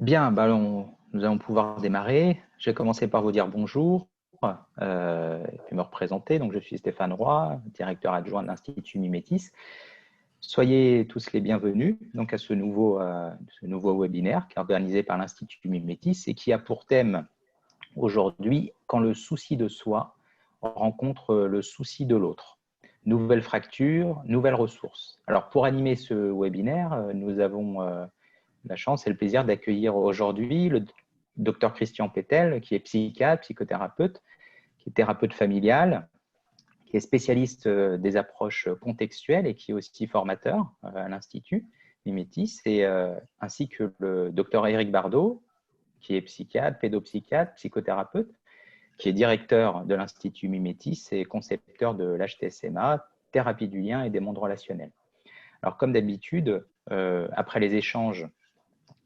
Bien, nous allons pouvoir démarrer. Je vais commencer par vous dire bonjour et puis me représenter. Donc, je suis Stéphane Roy, directeur adjoint de l'Institut Mimetis. Soyez tous les bienvenus donc, à ce nouveau webinaire qui est organisé par l'Institut Mimetis et qui a pour thème aujourd'hui « Quand le souci de soi rencontre le souci de l'autre ». Nouvelles fractures, nouvelles ressources. Alors, pour animer ce webinaire, nous avons la chance et le plaisir d'accueillir aujourd'hui le docteur Christian Pétel, qui est psychiatre, psychothérapeute, qui est thérapeute familial, qui est spécialiste des approches contextuelles et qui est aussi formateur à l'Institut Mimetis, ainsi que le docteur Éric Bardot, qui est psychiatre, pédopsychiatre, psychothérapeute, qui est directeur de l'Institut Mimetis et concepteur de l'HTSMA, thérapie du lien et des mondes relationnels. Alors, comme d'habitude, après les échanges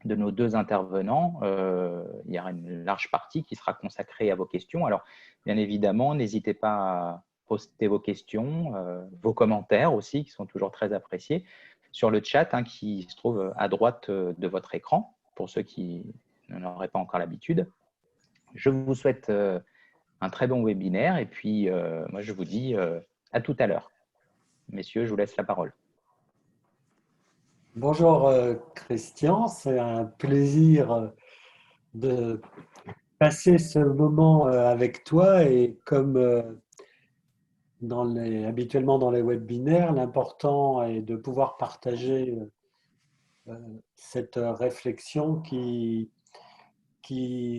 de nos deux intervenants, il y aura une large partie qui sera consacrée à vos questions. Alors, bien évidemment, n'hésitez pas à poster vos questions, vos commentaires aussi, qui sont toujours très appréciés, sur le chat qui se trouve à droite de votre écran, pour ceux qui n'en auraient pas encore l'habitude. Je vous souhaite un très bon webinaire et puis moi, je vous dis à tout à l'heure. Messieurs, je vous laisse la parole. Bonjour Christian, c'est un plaisir de passer ce moment avec toi et comme habituellement dans les webinaires, l'important est de pouvoir partager cette réflexion qui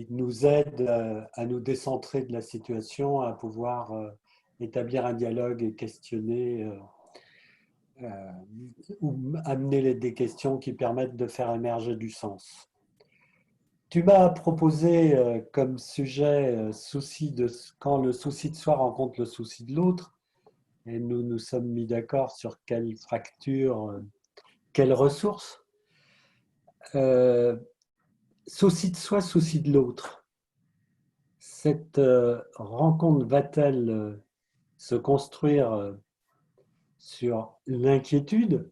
nous aide à nous décentrer de la situation, à pouvoir établir un dialogue et questionner ou amener des questions qui permettent de faire émerger du sens. Tu m'as proposé comme sujet quand le souci de soi rencontre le souci de l'autre, et nous nous sommes mis d'accord sur quelle fracture, quelle ressource. Souci de soi, souci de l'autre. Cette rencontre va-t-elle se construire sur l'inquiétude?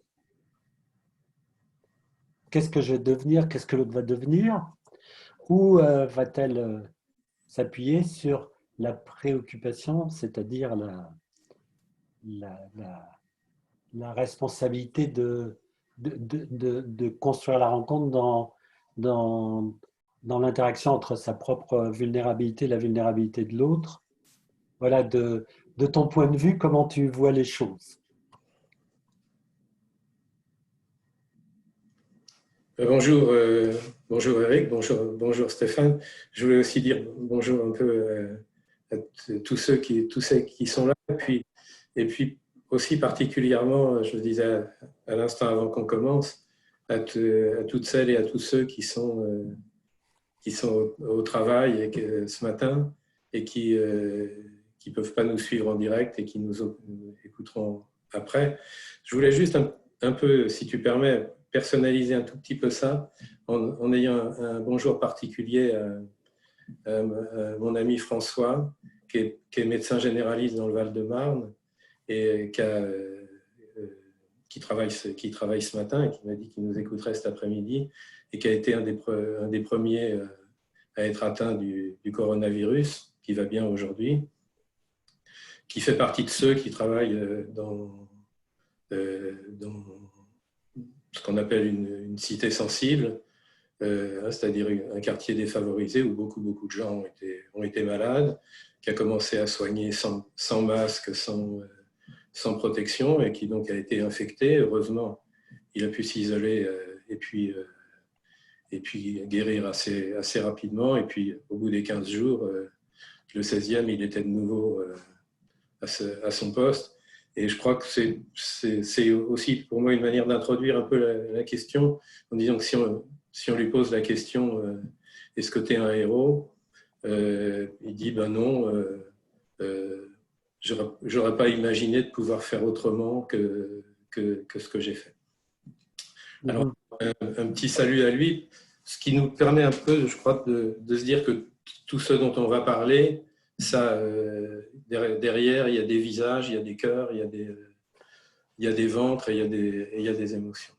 Qu'est-ce que je vais devenir? Qu'est-ce que l'autre va devenir? Ou va-t-elle s'appuyer sur la préoccupation, c'est-à-dire la responsabilité de construire la rencontre dans l'interaction entre sa propre vulnérabilité et la vulnérabilité de l'autre? Voilà, de ton point de vue, comment tu vois les choses? Bonjour Eric, bonjour Stéphane. Je voulais aussi dire bonjour un peu à tous ceux qui sont là. Et puis aussi particulièrement, je le disais à l'instant avant qu'on commence, à toutes celles et à tous ceux qui sont au travail ce matin et qui ne peuvent pas nous suivre en direct et qui nous écouteront après. Je voulais juste un peu, si tu permets, personnaliser un tout petit peu ça en ayant un bonjour particulier à mon ami François, qui est médecin généraliste dans le Val-de-Marne et qui travaille ce matin et qui m'a dit qu'il nous écouterait cet après-midi et qui a été un des premiers à être atteint du coronavirus, qui va bien aujourd'hui, qui fait partie de ceux qui travaillent dans ce qu'on appelle une cité sensible, c'est-à-dire un quartier défavorisé où beaucoup de gens ont été malades, qui a commencé à soigner sans masque, sans protection, et qui donc a été infecté. Heureusement, il a pu s'isoler et puis guérir assez rapidement. Et puis, au bout des 15 jours, le 16e, il était de nouveau à son poste. Et je crois que c'est aussi pour moi une manière d'introduire un peu la question, en disant que si on lui pose la question est-ce que tu es un héros, il dit ben non, j'aurais pas imaginé de pouvoir faire autrement que ce que j'ai fait. Alors, un petit salut à lui, ce qui nous permet un peu, je crois, de se dire que tout ce dont on va parler, ça, derrière, il y a des visages, il y a des cœurs, il y a des ventres et il y a des émotions.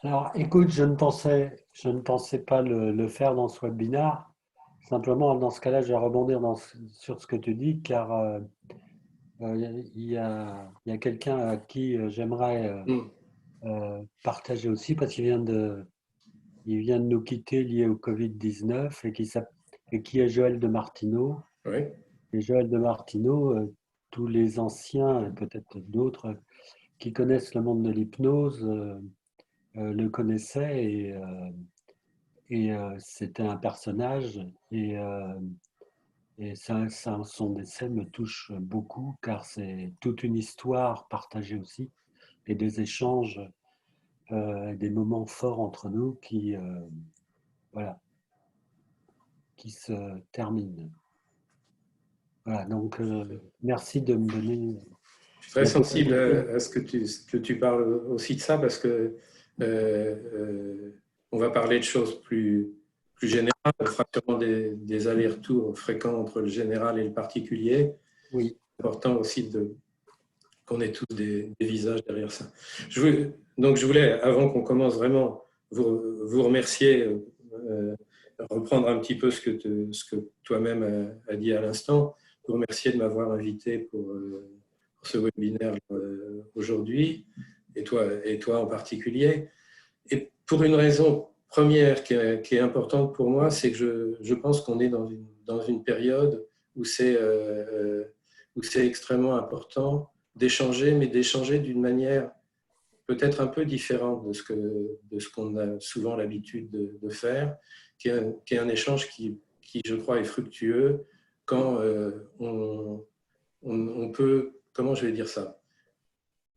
Alors, écoute, je ne pensais pas le faire dans ce webinaire. Simplement, dans ce cas-là, je vais rebondir sur ce que tu dis, car il y a quelqu'un à qui j'aimerais partager aussi, parce il vient de nous quitter lié au Covid-19 et qui est Joël de Martineau. Oui. Et Joël de Martineau, tous les anciens, et peut-être d'autres, qui connaissent le monde de l'hypnose, le connaissaient et c'était un personnage et son décès me touche beaucoup car c'est toute une histoire partagée aussi et des échanges, des moments forts entre nous voilà, qui se terminent. Voilà, donc merci de me donner Je suis très la sensible possibilité. à ce que tu parles aussi de ça parce que on va parler de choses plus générales. On fera sûrement des allers-retours fréquents entre le général et le particulier. Oui, C'est important aussi qu'on ait tous des visages derrière ça. Donc je voulais, avant qu'on commence vraiment, vous remercier, reprendre un petit peu ce que toi-même a dit à l'instant, vous remercier de m'avoir invité pour ce webinaire aujourd'hui, et toi en particulier. Et pour une raison première qui est importante pour moi, c'est que je pense qu'on est dans une période où c'est extrêmement important d'échanger, mais d'échanger d'une manière peut-être un peu différente de ce qu'on a souvent l'habitude de faire, qui est un échange qui, je crois, est fructueux quand on peut, comment je vais dire ça,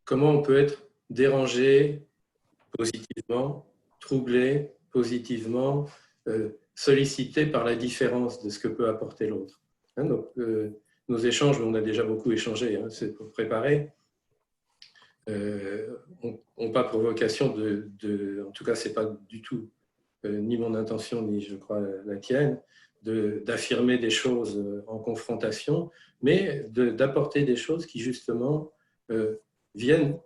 comment on peut être dérangé positivement, troublé positivement, sollicité par la différence de ce que peut apporter l'autre. Hein, donc, nos échanges, on a déjà beaucoup échangé, hein, c'est pour préparer, ont pas pour vocation en tout cas, c'est pas du tout ni mon intention, ni je crois la tienne, d'affirmer des choses en confrontation, mais d'apporter des choses qui justement viennent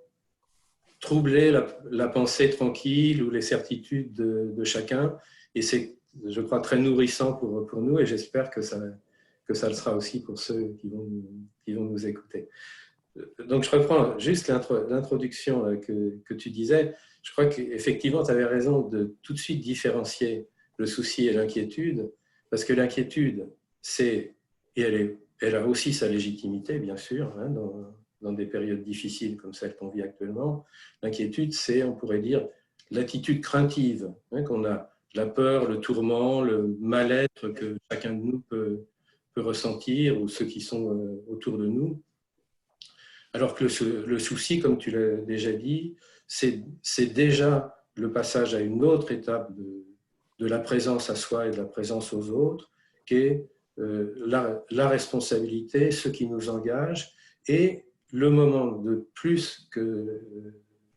troubler la pensée tranquille ou les certitudes de chacun. Et c'est, je crois, très nourrissant pour nous et j'espère que ça le sera aussi pour ceux qui vont nous écouter. Donc, je reprends juste l'introduction que tu disais. Je crois qu'effectivement, tu avais raison de tout de suite différencier le souci et l'inquiétude, parce que l'inquiétude, elle a aussi sa légitimité, bien sûr, hein, dans des périodes difficiles comme celle qu'on vit actuellement. L'inquiétude, c'est, on pourrait dire, l'attitude craintive, hein, qu'on a, la peur, le tourment, le mal-être que chacun de nous peut ressentir, ou ceux qui sont autour de nous. Alors que le souci, comme tu l'as déjà dit, c'est déjà le passage à une autre étape de la présence à soi et de la présence aux autres, qui est la responsabilité, ce qui nous engage, et le moment de plus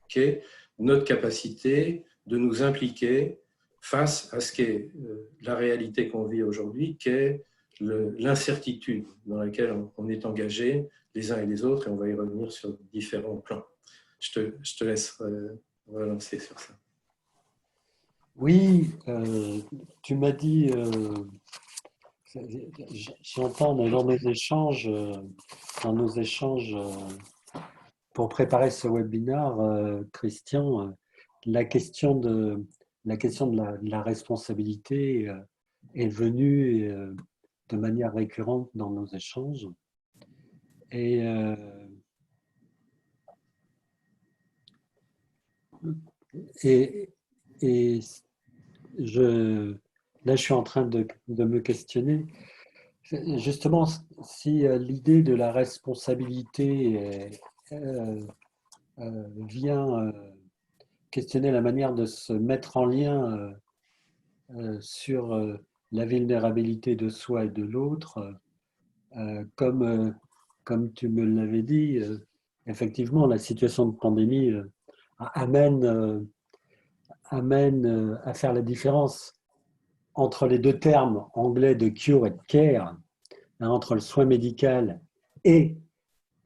qu'est notre capacité de nous impliquer face à ce qu'est la réalité qu'on vit aujourd'hui, qui est l'incertitude dans laquelle on est engagé les uns et les autres, et on va y revenir sur différents plans. Je te laisse relancer sur ça. oui, tu m'as dit, j'entends dans nos échanges pour préparer ce webinaire, Christian, la question de la responsabilité est venue de manière récurrente dans nos échanges. Et là, je suis en train de me questionner. Justement, si l'idée de la responsabilité vient questionner la manière de se mettre en lien sur la vulnérabilité de soi et de l'autre, comme tu me l'avais dit, effectivement, la situation de pandémie amène à faire la différence entre les deux termes anglais de cure et de care, hein, entre le soin médical et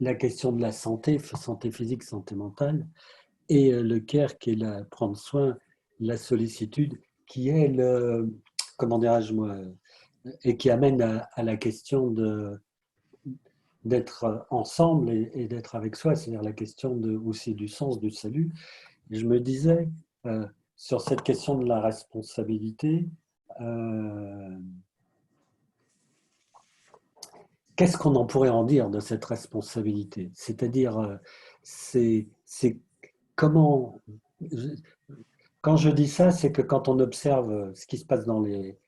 la question de la santé, santé physique, santé mentale, et le care qui est là, prendre soin la sollicitude, qui est comment dirais-je moi, et qui amène à la question d'être ensemble et d'être avec soi, c'est-à-dire la question aussi du sens du salut. Et je me disais, sur cette question de la responsabilité, qu'est-ce qu'on en pourrait en dire de cette responsabilité? C'est-à-dire, c'est comment... Quand je dis ça, c'est que quand on observe ce qui se passe dans les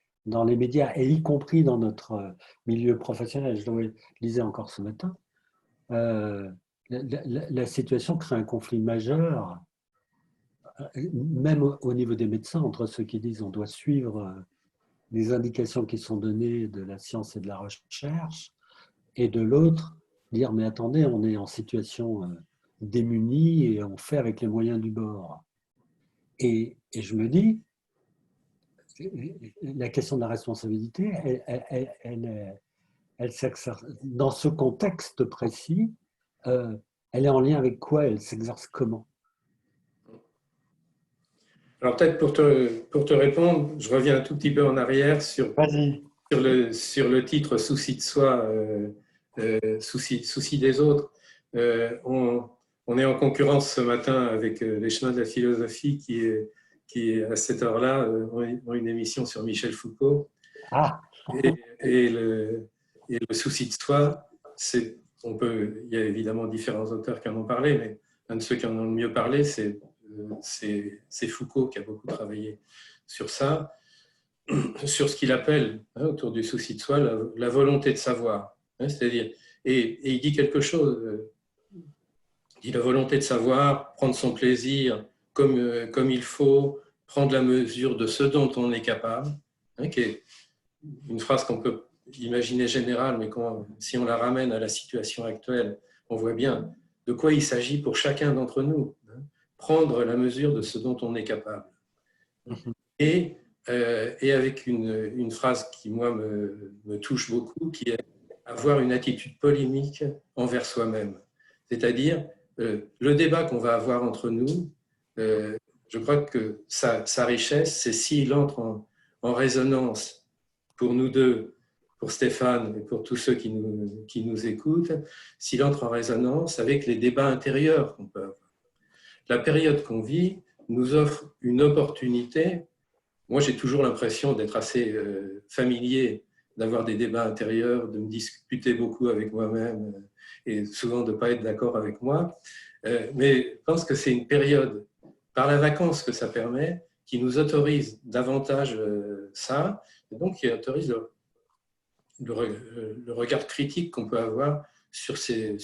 médias, et y compris dans notre milieu professionnel, je le lisais encore ce matin, la situation crée un conflit majeur, même au niveau des médecins, entre ceux qui disent on doit suivre les indications qui sont données de la science et de la recherche, et de l'autre, dire mais attendez, on est en situation démunie et on fait avec les moyens du bord. Et je me dis, la question de la responsabilité, elle s'exerce dans ce contexte précis, elle est en lien avec quoi? Elle s'exerce comment? Alors peut-être pour te répondre, je reviens un tout petit peu en arrière sur le titre « Souci de soi, souci des autres ». On est en concurrence ce matin avec les chemins de la philosophie qui à cette heure-là, ont une émission sur Michel Foucault. Ah. Et le souci de soi, il y a évidemment différents auteurs qui en ont parlé, mais un de ceux qui en ont le mieux parlé, c'est Foucault qui a beaucoup travaillé sur ça, sur ce qu'il appelle, autour du souci de soi, la volonté de savoir. C'est-à-dire, et il dit quelque chose, il dit la volonté de savoir, prendre son plaisir comme il faut, prendre la mesure de ce dont on est capable, qui est une phrase qu'on peut imaginer générale, mais si on la ramène à la situation actuelle, on voit bien de quoi il s'agit pour chacun d'entre nous. Prendre la mesure de ce dont on est capable. Et avec une phrase qui, moi, me touche beaucoup, qui est avoir une attitude polémique envers soi-même. C'est-à-dire, le débat qu'on va avoir entre nous, je crois que sa richesse, c'est s'il entre en résonance pour nous deux, pour Stéphane et pour tous ceux qui nous écoutent, s'il entre en résonance avec les débats intérieurs qu'on peut avoir. La période qu'on vit nous offre une opportunité. Moi, j'ai toujours l'impression d'être assez familier, d'avoir des débats intérieurs, de me disputer beaucoup avec moi-même et souvent de ne pas être d'accord avec moi. Mais je pense que c'est une période, par la vacance que ça permet, qui nous autorise davantage ça, et donc qui autorise le regard critique qu'on peut avoir sur ces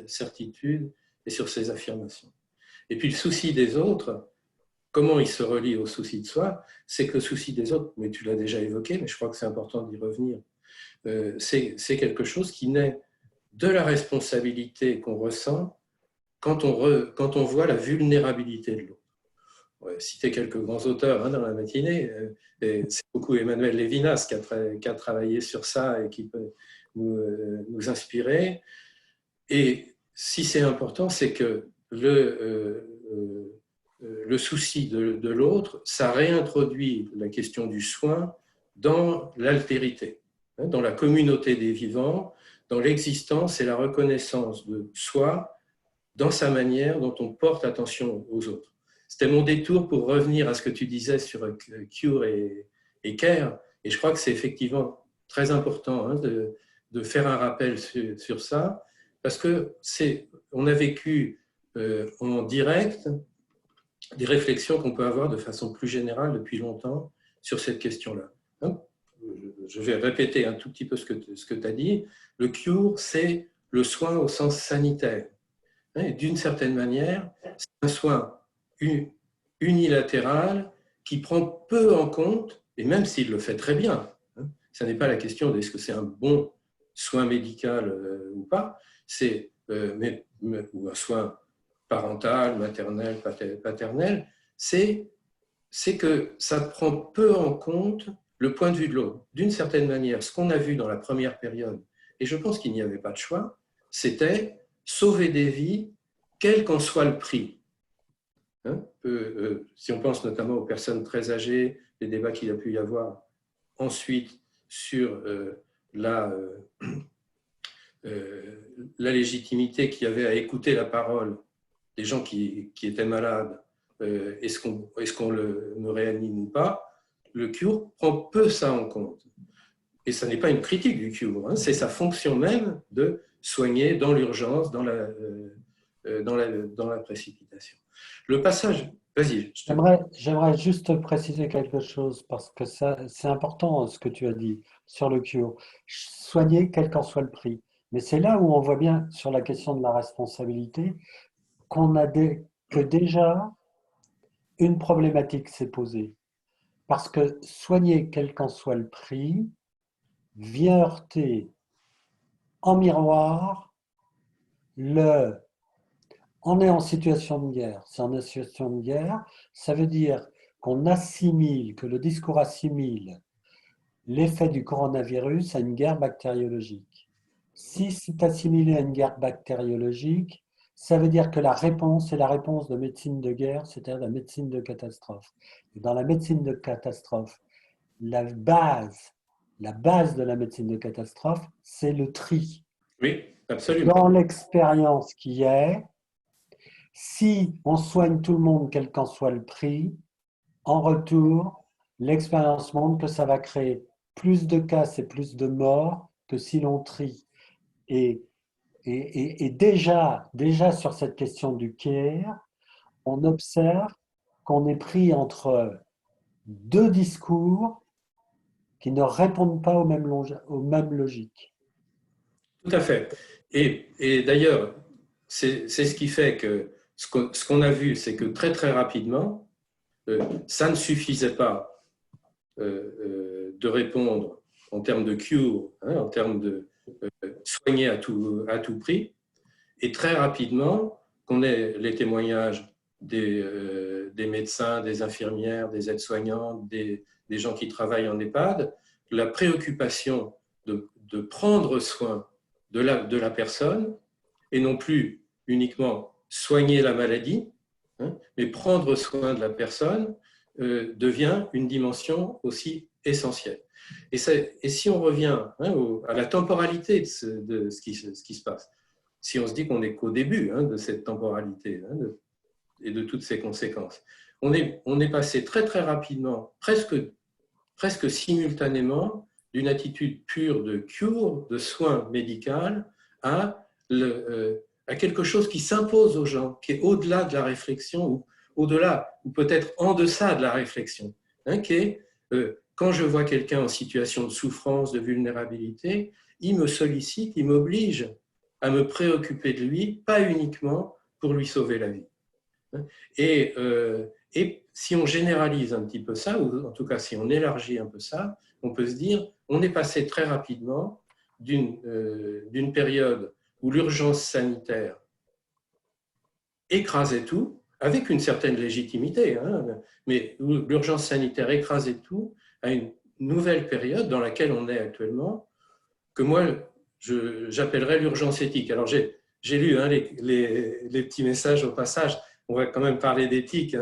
certitudes et sur ces affirmations. Et puis le souci des autres, comment il se relie au souci de soi, c'est que le souci des autres, mais tu l'as déjà évoqué, mais je crois que c'est important d'y revenir, c'est quelque chose qui naît de la responsabilité qu'on ressent quand on voit la vulnérabilité de l'autre. On va citer quelques grands auteurs dans la matinée, c'est beaucoup Emmanuel Lévinas qui a travaillé sur ça et qui peut nous inspirer. Et si c'est important, c'est que le souci de l'autre, ça réintroduit la question du soin dans l'altérité, dans la communauté des vivants, dans l'existence et la reconnaissance de soi, dans sa manière dont on porte attention aux autres. C'était mon détour pour revenir à ce que tu disais sur Cure et Care, et je crois que c'est effectivement très important de faire un rappel sur ça, parce que on a vécu en direct des réflexions qu'on peut avoir de façon plus générale depuis longtemps sur cette question-là. Je vais répéter un tout petit peu ce que tu as dit. Le cure, c'est le soin au sens sanitaire. D'une certaine manière, c'est un soin unilatéral qui prend peu en compte, et même s'il le fait très bien, ça n'est pas la question d'est-ce que c'est un bon soin médical ou pas, c'est ou un soin parental, maternel, paternel, c'est que ça prend peu en compte le point de vue de l'autre. D'une certaine manière, ce qu'on a vu dans la première période, et je pense qu'il n'y avait pas de choix, c'était sauver des vies, quel qu'en soit le prix. hein, si on pense notamment aux personnes très âgées, les débats qu'il a pu y avoir ensuite sur la légitimité qu'il y avait à écouter la parole des gens qui étaient malades, est-ce qu'on ne réanime ou pas, le Cure prend peu ça en compte. Et ça n'est pas une critique du Cure, hein, c'est sa fonction même de soigner dans l'urgence, dans la précipitation. Le passage, vas-y. J'aimerais juste préciser quelque chose parce que c'est important ce que tu as dit sur le Cure. Soigner quel qu'en soit le prix. Mais c'est là où on voit bien sur la question de la responsabilité que déjà une problématique s'est posée. Parce que soigner quel qu'en soit le prix vient heurter en miroir on est en situation de guerre. Si on est en situation de guerre, ça veut dire que le discours assimile l'effet du coronavirus à une guerre bactériologique. Si c'est assimilé à une guerre bactériologique, ça veut dire que la réponse est la réponse de médecine de guerre, c'est-à-dire la médecine de catastrophe. Et dans la médecine de catastrophe, la base de la médecine de catastrophe, c'est le tri. Oui, absolument. Dans l'expérience qui est, si on soigne tout le monde, quel qu'en soit le prix, en retour, l'expérience montre que ça va créer plus de cas et plus de morts que si l'on trie. Et déjà sur cette question du care, on observe qu'on est pris entre deux discours qui ne répondent pas aux mêmes logiques. Tout à fait. Et d'ailleurs, c'est ce qui fait que ce qu'on a vu, c'est que très très rapidement, ça ne suffisait pas de répondre en termes de cure, hein, en termes de soigner à tout prix. Et très rapidement, qu'on ait les témoignages des médecins, des infirmières, des aides-soignantes, des gens qui travaillent en EHPAD, la préoccupation de prendre soin de la personne et non plus uniquement soigner la maladie, hein, mais prendre soin de la personne devient une dimension aussi essentielle. Et si on revient à la temporalité de ce qui se passe, si on se dit qu'on n'est qu'au début de cette temporalité et de toutes ses conséquences, on est passé très très rapidement, presque simultanément, d'une attitude pure de cure, de soin médical, à quelque chose qui s'impose aux gens, qui est au-delà de la réflexion, ou au-delà, ou peut-être en deçà de la réflexion, qui est, quand je vois quelqu'un en situation de souffrance, de vulnérabilité, il me sollicite, il m'oblige à me préoccuper de lui, pas uniquement pour lui sauver la vie. Et si on généralise un petit peu ça, ou en tout cas si on élargit un peu ça, on peut se dire, on est passé très rapidement d'une période où l'urgence sanitaire écrasait tout, avec une certaine légitimité, mais où l'urgence sanitaire écrasait tout, à une nouvelle période dans laquelle on est actuellement, que moi, j'appellerais l'urgence éthique. Alors, j'ai lu les petits messages au passage. On va quand même parler d'éthique,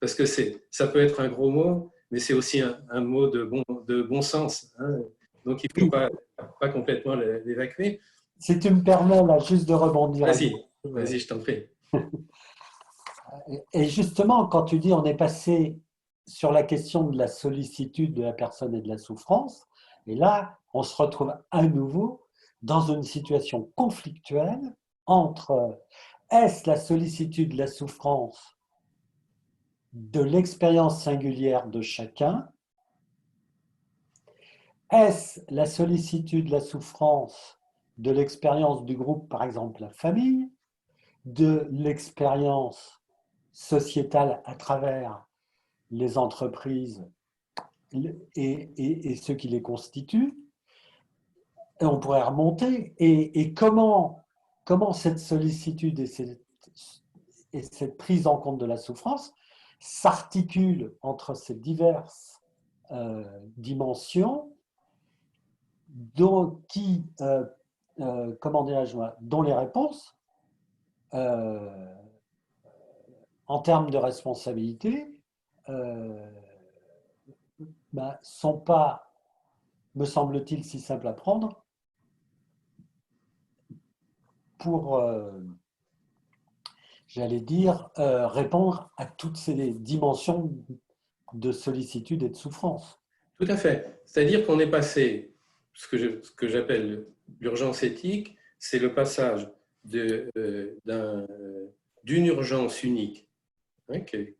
parce que ça peut être un gros mot, mais c'est aussi un mot de bon sens. Donc, il ne faut pas complètement l'évacuer. Si tu me permets là juste de rebondir. Vas-y, je t'en prie. Et justement, quand tu dis on est passé sur la question de la sollicitude de la personne et de la souffrance, et là, on se retrouve à nouveau dans une situation conflictuelle entre est-ce la sollicitude de la souffrance de l'expérience singulière de chacun, est-ce la sollicitude de la souffrance de l'expérience du groupe, par exemple la famille, de l'expérience sociétale à travers les entreprises et ceux qui les constituent. Et on pourrait remonter. Et comment cette sollicitude et cette prise en compte de la souffrance s'articulent entre ces diverses dimensions dont les réponses en termes de responsabilité, sont pas, me semble-t-il, si simples à prendre pour, j'allais dire, répondre à toutes ces dimensions de sollicitude et de souffrance. Tout à fait. C'est-à-dire qu'on est passé, ce que j'appelle l'urgence éthique, c'est le passage d'une urgence unique, hein, qui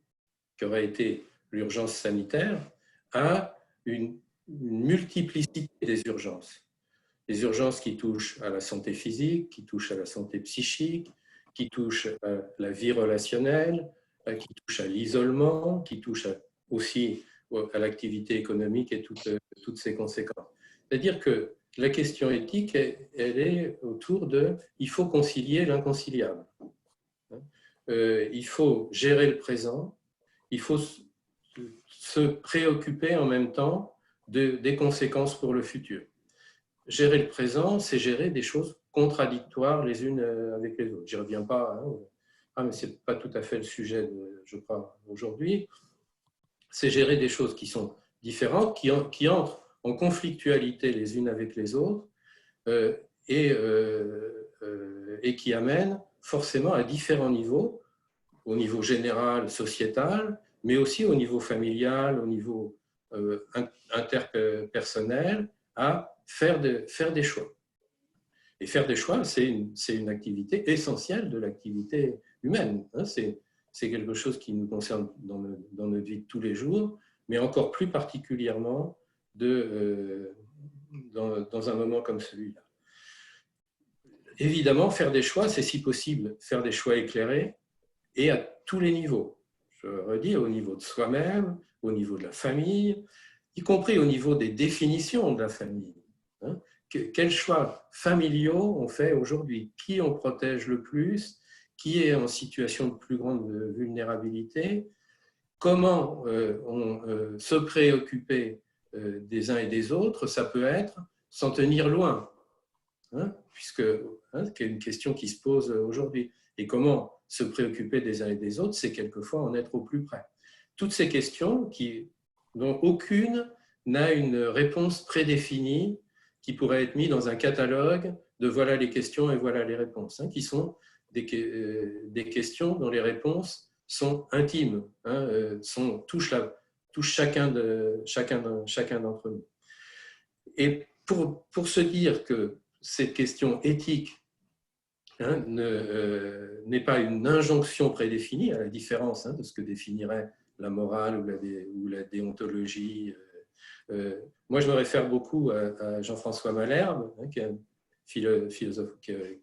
aurait été l'urgence sanitaire, à une multiplicité des urgences. Les urgences qui touchent à la santé physique, qui touchent à la santé psychique, qui touchent à la vie relationnelle, qui touchent à l'isolement, qui touchent aussi à l'activité économique et toutes ses conséquences. C'est-à-dire que la question éthique, elle est autour de « il faut concilier l'inconciliable ». Il faut gérer le présent, il faut se préoccuper en même temps des conséquences pour le futur. Gérer le présent, c'est gérer des choses contradictoires les unes avec les autres. Je n'y reviens pas, mais ce n'est pas tout à fait le sujet, je crois, aujourd'hui. C'est gérer des choses qui sont différentes, qui entrent en conflictualité les unes avec les autres et qui amènent forcément à différents niveaux, au niveau général, sociétal, mais aussi au niveau familial, au niveau interpersonnel, à faire des choix. Et faire des choix, c'est une activité essentielle de l'activité humaine. C'est quelque chose qui nous concerne dans notre vie de tous les jours, mais encore plus particulièrement dans un moment comme celui-là. Évidemment, faire des choix, c'est si possible faire des choix éclairés et à tous les niveaux. Je redis, au niveau de soi-même, au niveau de la famille, y compris au niveau des définitions de la famille. Quels choix familiaux on fait aujourd'hui? Qui on protège le plus? Qui est en situation de plus grande vulnérabilité? Comment se préoccuper des uns et des autres? Ça peut être s'en tenir loin, puisque c'est une question qui se pose aujourd'hui. Et comment se préoccuper des uns et des autres, c'est quelquefois en être au plus près. Toutes ces questions dont aucune n'a une réponse prédéfinie qui pourrait être mise dans un catalogue de voilà les questions et voilà les réponses, qui sont des questions dont les réponses sont intimes, touchent chacun d'entre nous. Et pour se dire que cette question éthique n'est pas une injonction prédéfinie, à la différence de ce que définirait la morale ou la déontologie. Moi, je me réfère beaucoup à Jean-François Malherbe, qui est un philosophe qui est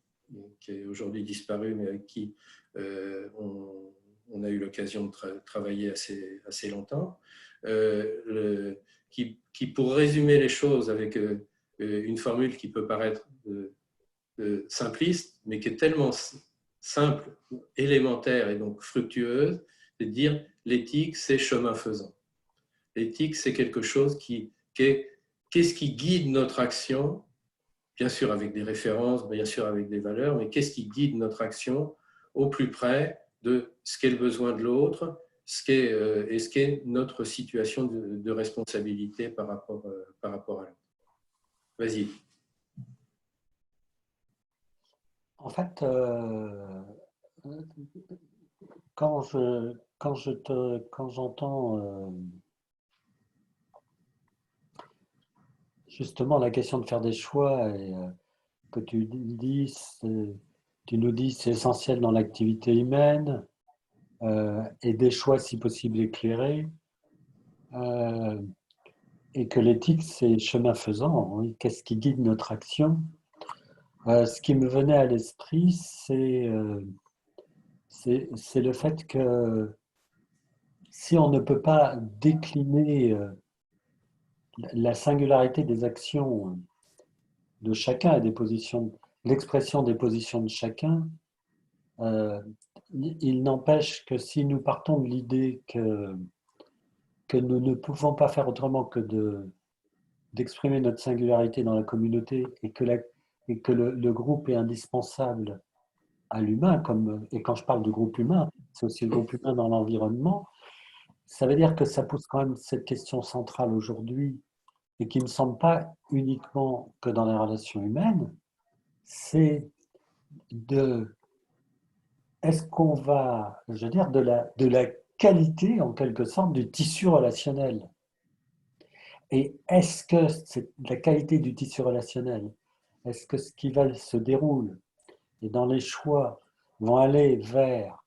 aujourd'hui disparu, mais avec qui on a eu l'occasion de travailler assez longtemps, qui, pour résumer les choses avec une formule qui peut paraître simpliste, mais qui est tellement simple, élémentaire et donc fructueuse, c'est de dire l'éthique, c'est chemin faisant. L'éthique, c'est quelque chose qu'est-ce qui guide notre action, bien sûr avec des références, bien sûr avec des valeurs, mais qu'est-ce qui guide notre action au plus près de ce qu'est le besoin de l'autre, et ce qu'est notre situation de responsabilité par rapport à l'autre. Vas-y. En fait, quand j'entends justement la question de faire des choix et que tu nous dis c'est essentiel dans l'activité humaine et des choix si possible éclairés et que l'éthique c'est chemin faisant, oui, qu'est-ce qui guide notre action? Ce qui me venait à l'esprit, c'est le fait que si on ne peut pas décliner la singularité des actions de chacun et l'expression des positions de chacun, il n'empêche que si nous partons de l'idée que nous ne pouvons pas faire autrement que d'exprimer notre singularité dans la communauté et que le groupe est indispensable à l'humain, et quand je parle du groupe humain, c'est aussi le groupe humain dans l'environnement, ça veut dire que ça pose quand même cette question centrale aujourd'hui, et qui ne me semble pas uniquement que dans les relations humaines, c'est de, est-ce qu'on va, je veux dire, de la qualité, en quelque sorte, du tissu relationnel. Et est-ce que c'est la qualité du tissu relationnel, est-ce que ce qui va se déroule et dans les choix vont aller vers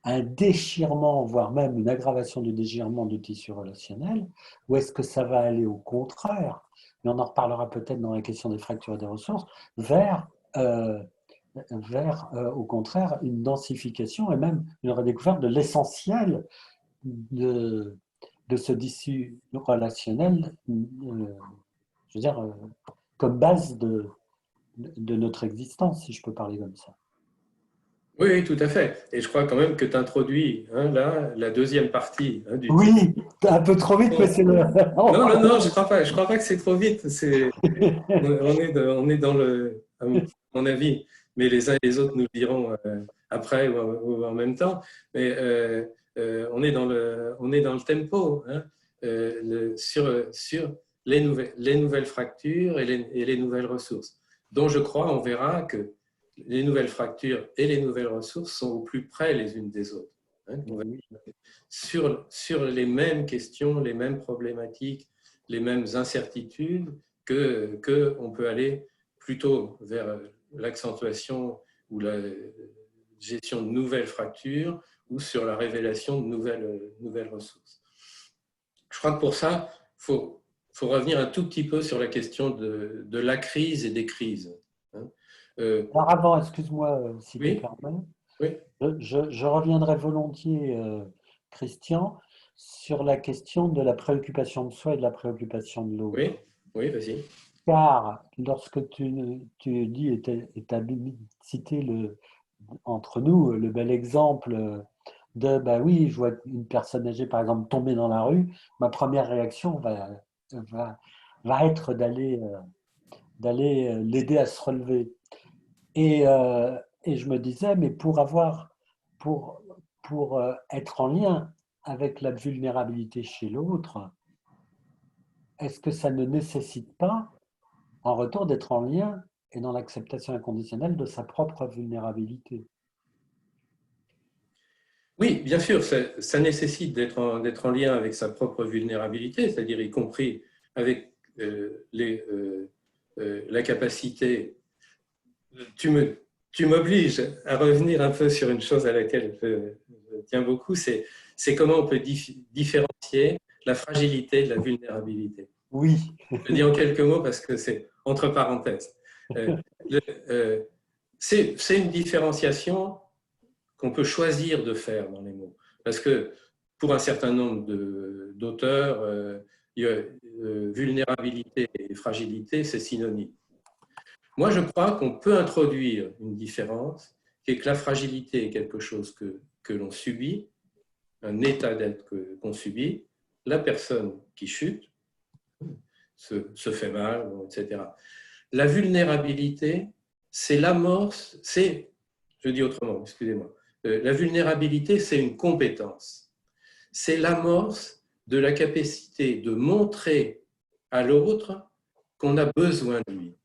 un déchirement, voire même une aggravation du déchirement du tissu relationnel, ou est-ce que ça va aller au contraire, mais on en reparlera peut-être dans la question des fractures et des ressources, vers, au contraire une densification et même une redécouverte de l'essentiel de, de ce tissu relationnel, je veux dire, comme base de notre existence, si je peux parler comme ça. Oui, oui, tout à fait. Et je crois quand même que tu introduis là la deuxième partie du Oui, un peu trop vite, mais c'est le. Non, non, non, je crois pas que c'est trop vite. On est dans à mon avis, mais les uns et les autres nous le diront après ou en même temps. Mais on est dans le tempo sur les nouvelles fractures et les nouvelles ressources, dont je crois, on verra que les nouvelles fractures et les nouvelles ressources sont au plus près les unes des autres. Sur les mêmes questions, les mêmes problématiques, les mêmes incertitudes, qu'on peut aller plutôt vers l'accentuation ou la gestion de nouvelles fractures ou sur la révélation de nouvelles ressources. Je crois que pour ça, il faut revenir un tout petit peu sur la question de la crise et des crises. Alors avant, excuse-moi si Oui, tu permets, oui. je reviendrai volontiers, Christian, sur la question de la préoccupation de soi et de la préoccupation de l'autre. Oui, oui, vas-y. Car lorsque tu dis et tu as cité entre nous le bel exemple de, bah oui, je vois une personne âgée par exemple tomber dans la rue, ma première réaction va être d'aller l'aider à se relever. Et je me disais, mais pour, pour être en lien avec la vulnérabilité chez l'autre, est-ce que ça ne nécessite pas, en retour, d'être en lien et dans l'acceptation inconditionnelle de sa propre vulnérabilité? Oui, bien sûr, ça nécessite d'être en lien avec sa propre vulnérabilité, c'est-à-dire y compris avec la capacité. Tu m'obliges à revenir un peu sur une chose à laquelle je tiens beaucoup, c'est comment on peut différencier la fragilité de la vulnérabilité. Oui. Je dis en quelques mots parce que c'est entre parenthèses. C'est une différenciation qu'on peut choisir de faire dans les mots. Parce que pour un certain nombre d'auteurs, vulnérabilité et fragilité, c'est synonyme. Moi, je crois qu'on peut introduire une différence, qui est que la fragilité est quelque chose que l'on subit, un état d'être qu'on subit. La personne qui chute se fait mal, etc. La vulnérabilité, c'est l'amorce, je dis autrement, excusez-moi, la vulnérabilité, c'est une compétence. C'est l'amorce de la capacité de montrer à l'autre qu'on a besoin de lui.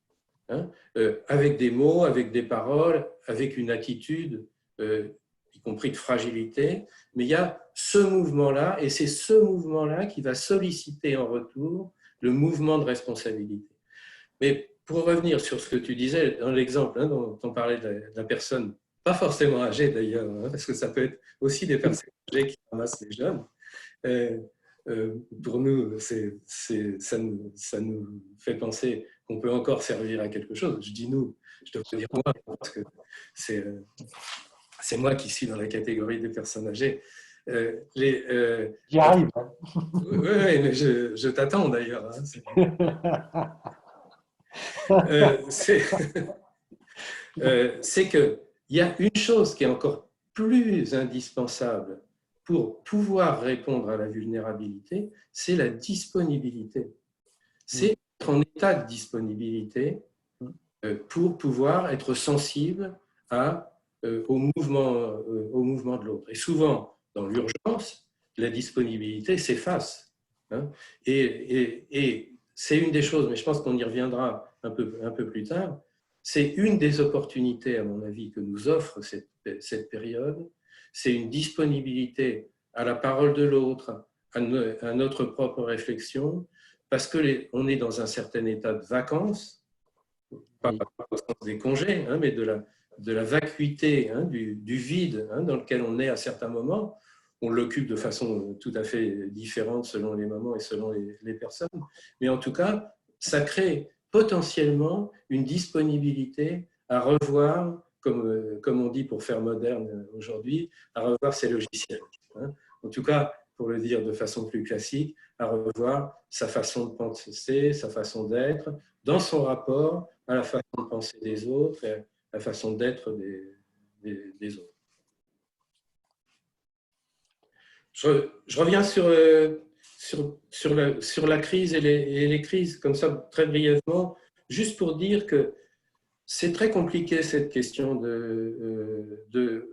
Avec des mots, avec des paroles, avec une attitude, y compris de fragilité. Mais il y a ce mouvement-là, et c'est ce mouvement-là qui va solliciter en retour le mouvement de responsabilité. Mais pour revenir sur ce que tu disais dans l'exemple dont on parlait de la personne, pas forcément âgée d'ailleurs, parce que ça peut être aussi des personnes âgées qui ramassent les jeunes. Pour nous, ça nous fait penser qu'on peut encore servir à quelque chose. Je dis nous, je devrais dire moi, parce que c'est moi qui suis dans la catégorie des personnes âgées. J'y arrive. Oui, mais je t'attends d'ailleurs. C'est qu'il y a une chose qui est encore plus indispensable pour pouvoir répondre à la vulnérabilité, c'est la disponibilité. C'est être en état de disponibilité pour pouvoir être sensible à au mouvement de l'autre. Et souvent, dans l'urgence, la disponibilité s'efface. Hein. Et c'est une des choses, mais je pense qu'on y reviendra un peu plus tard, c'est une des opportunités, à mon avis, que nous offre cette période. C'est une disponibilité à la parole de l'autre, à notre propre réflexion, parce qu'on est dans un certain état de vacances, pas au sens des congés, hein, mais de la vacuité, hein, du vide, hein, dans lequel on est à certains moments. On l'occupe de façon tout à fait différente selon les moments et selon les personnes. Mais en tout cas, ça crée potentiellement une disponibilité à revoir, comme on dit pour faire moderne aujourd'hui, à revoir ses logiciels. Hein. En tout cas, pour le dire de façon plus classique, à revoir sa façon de penser, sa façon d'être, dans son rapport à la façon de penser des autres et à la façon d'être des autres. Je reviens sur la crise et les crises, comme ça, très brièvement, juste pour dire que c'est très compliqué cette question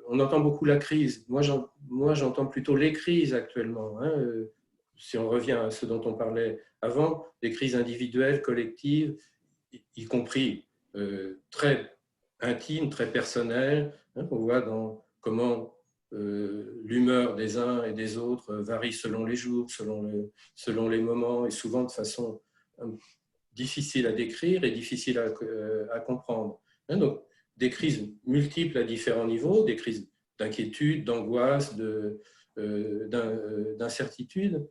on entend beaucoup la crise. Moi, j'entends plutôt les crises actuellement. Hein. Si on revient à ce dont on parlait avant, les crises individuelles, collectives, y compris très intimes, très personnelles, hein, qu'on voit dans comment l'humeur des uns et des autres varie selon les jours, selon les moments, et souvent de façon difficile à décrire et difficile à comprendre. Hein, donc, des crises multiples à différents niveaux, des crises d'inquiétude, d'angoisse, d'incertitude.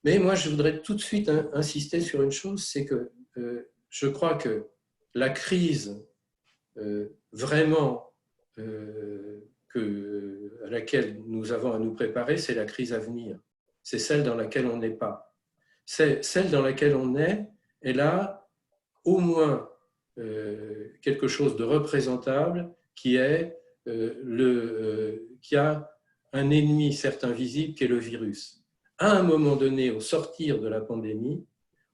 Mais moi, je voudrais tout de suite insister sur une chose, c'est que je crois que la crise vraiment à laquelle nous avons à nous préparer, c'est la crise à venir. C'est celle dans laquelle on n'est pas. C'est celle dans laquelle on est, elle a au moins quelque chose de représentable qui a un ennemi certain visible qui est le virus. À un moment donné, au sortir de la pandémie,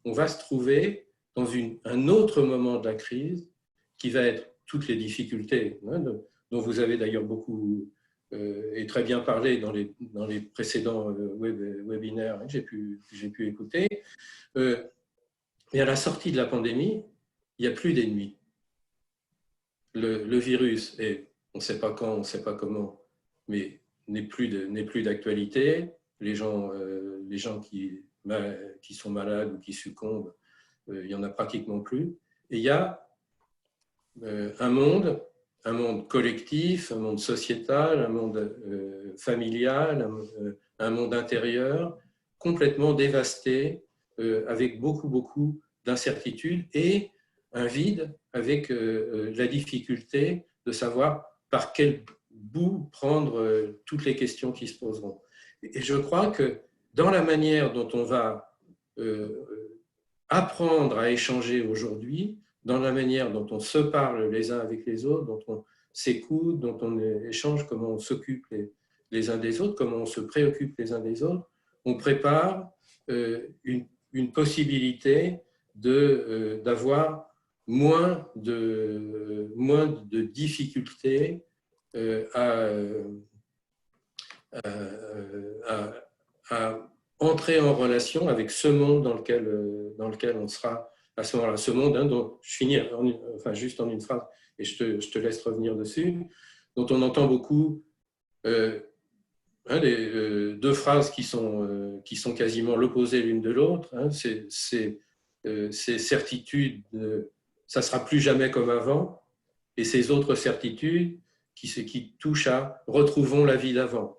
on va se trouver dans un autre moment de la crise qui va être toutes les difficultés, hein, dont vous avez d'ailleurs beaucoup et très bien parlé dans les précédents webinaires que j'ai pu écouter. Et à la sortie de la pandémie, il n'y a plus d'ennemis. Le virus, et on ne sait pas quand, on ne sait pas comment, mais n'est plus d'actualité. Les gens qui sont malades ou qui succombent, il n'y en a pratiquement plus. Et il y a un monde collectif, un monde sociétal, un monde familial, un monde intérieur complètement dévasté, avec beaucoup d'incertitudes et un vide avec la difficulté de savoir par quel bout prendre toutes les questions qui se poseront. Et je crois que dans la manière dont on va apprendre à échanger aujourd'hui, dans la manière dont on se parle les uns avec les autres, dont on s'écoute, dont on échange, comment on s'occupe les uns des autres, comment on se préoccupe les uns des autres, on prépare une possibilité d'avoir moins de difficultés à entrer en relation avec ce monde dans lequel on sera à ce moment-là. Ce monde, hein, dont je finis juste en une phrase, et je te laisse revenir dessus, dont on entend beaucoup deux phrases qui sont quasiment l'opposé l'une de l'autre. Hein, c'est certitudes, ça ne sera plus jamais comme avant, et ces autres certitudes qui touchent à retrouvons la vie d'avant.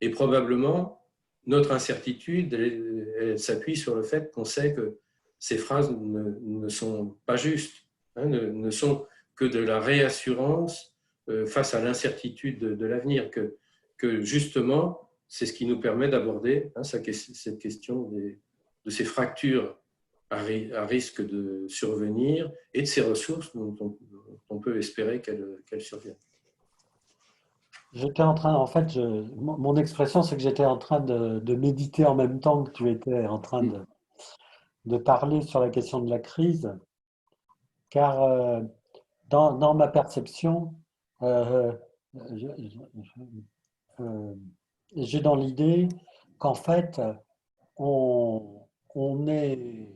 Et probablement, notre incertitude, elle s'appuie sur le fait qu'on sait que ces phrases ne sont pas justes, hein, ne sont que de la réassurance face à l'incertitude de l'avenir, que justement, c'est ce qui nous permet d'aborder cette question de ces fractures à risque de survenir et de ces ressources dont on peut espérer qu'elles surviennent. J'étais en train, en fait, mon expression, c'est que j'étais en train de méditer en même temps que tu étais en train de parler sur la question de la crise, car dans ma perception, j'ai dans l'idée qu'en fait, on est,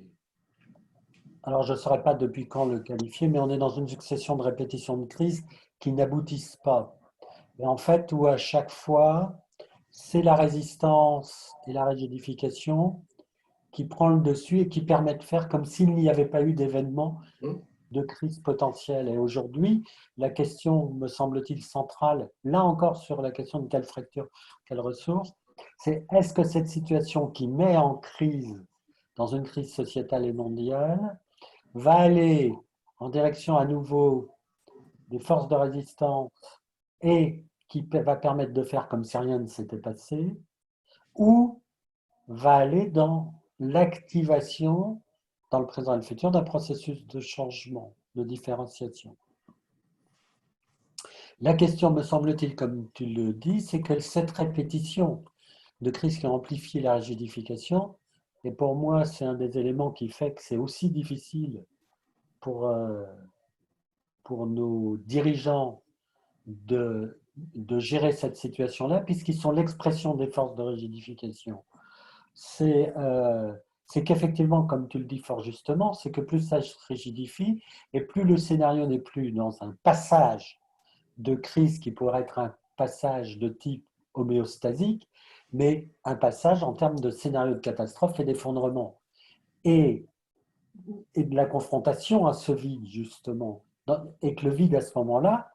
alors je ne saurais pas depuis quand le qualifier, mais on est dans une succession de répétitions de crises qui n'aboutissent pas. Et en fait, où à chaque fois, c'est la résistance et la rigidification qui prend le dessus et qui permet de faire comme s'il n'y avait pas eu d'événement de crise potentielle. Et aujourd'hui, la question, me semble-t-il, centrale, là encore sur la question de quelle fracture, quelle ressource, c'est est-ce que cette situation qui met en crise, dans une crise sociétale et mondiale, va aller en direction à nouveau des forces de résistance et qui va permettre de faire comme si rien ne s'était passé, ou va aller dans l'activation, dans le présent et le futur, d'un processus de changement, de différenciation. La question, me semble-t-il, comme tu le dis, c'est que cette répétition de crises qui a amplifié la rigidification, et pour moi, c'est un des éléments qui fait que c'est aussi difficile pour nos dirigeants de gérer cette situation-là, puisqu'ils sont l'expression des forces de rigidification. C'est qu'effectivement, comme tu le dis fort justement, c'est que plus ça se rigidifie, et plus le scénario n'est plus dans un passage de crise qui pourrait être un passage de type homéostasique, mais un passage en termes de scénario de catastrophe et d'effondrement. Et de la confrontation à ce vide, justement. Et que le vide, à ce moment-là,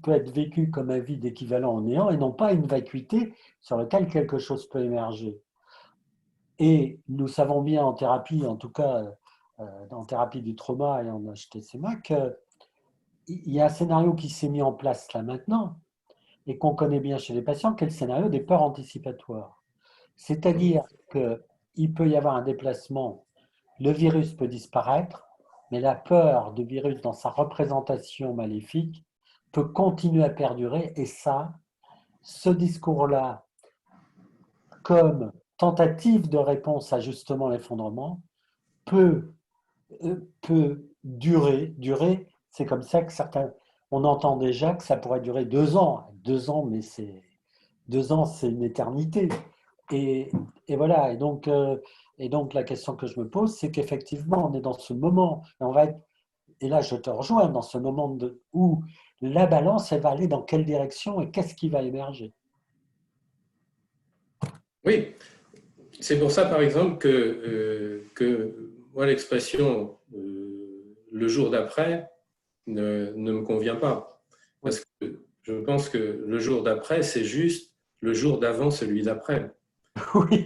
peut être vécu comme un vide équivalent au néant et non pas une vacuité sur laquelle quelque chose peut émerger. Et nous savons bien en thérapie, en tout cas en thérapie du trauma et en HTCMA, qu'il y a un scénario qui s'est mis en place là maintenant et qu'on connaît bien chez les patients, qui est le scénario des peurs anticipatoires. C'est-à-dire qu'il peut y avoir un déplacement, le virus peut disparaître, mais la peur du virus dans sa représentation maléfique peut continuer à perdurer, et ça, ce discours-là, comme tentative de réponse à justement l'effondrement, peut durer, c'est comme ça que certains, on entend déjà que ça pourrait durer 2 ans. 2 ans, mais 2 ans, c'est une éternité. Et voilà, et donc la question que je me pose, c'est qu'effectivement, on est dans ce moment, et là je te rejoins, dans ce moment où la balance, elle va aller dans quelle direction et qu'est-ce qui va émerger? Oui, c'est pour ça, par exemple, que moi, l'expression le jour d'après ne me convient pas. Parce que je pense que le jour d'après, c'est juste le jour d'avant celui d'après. Oui.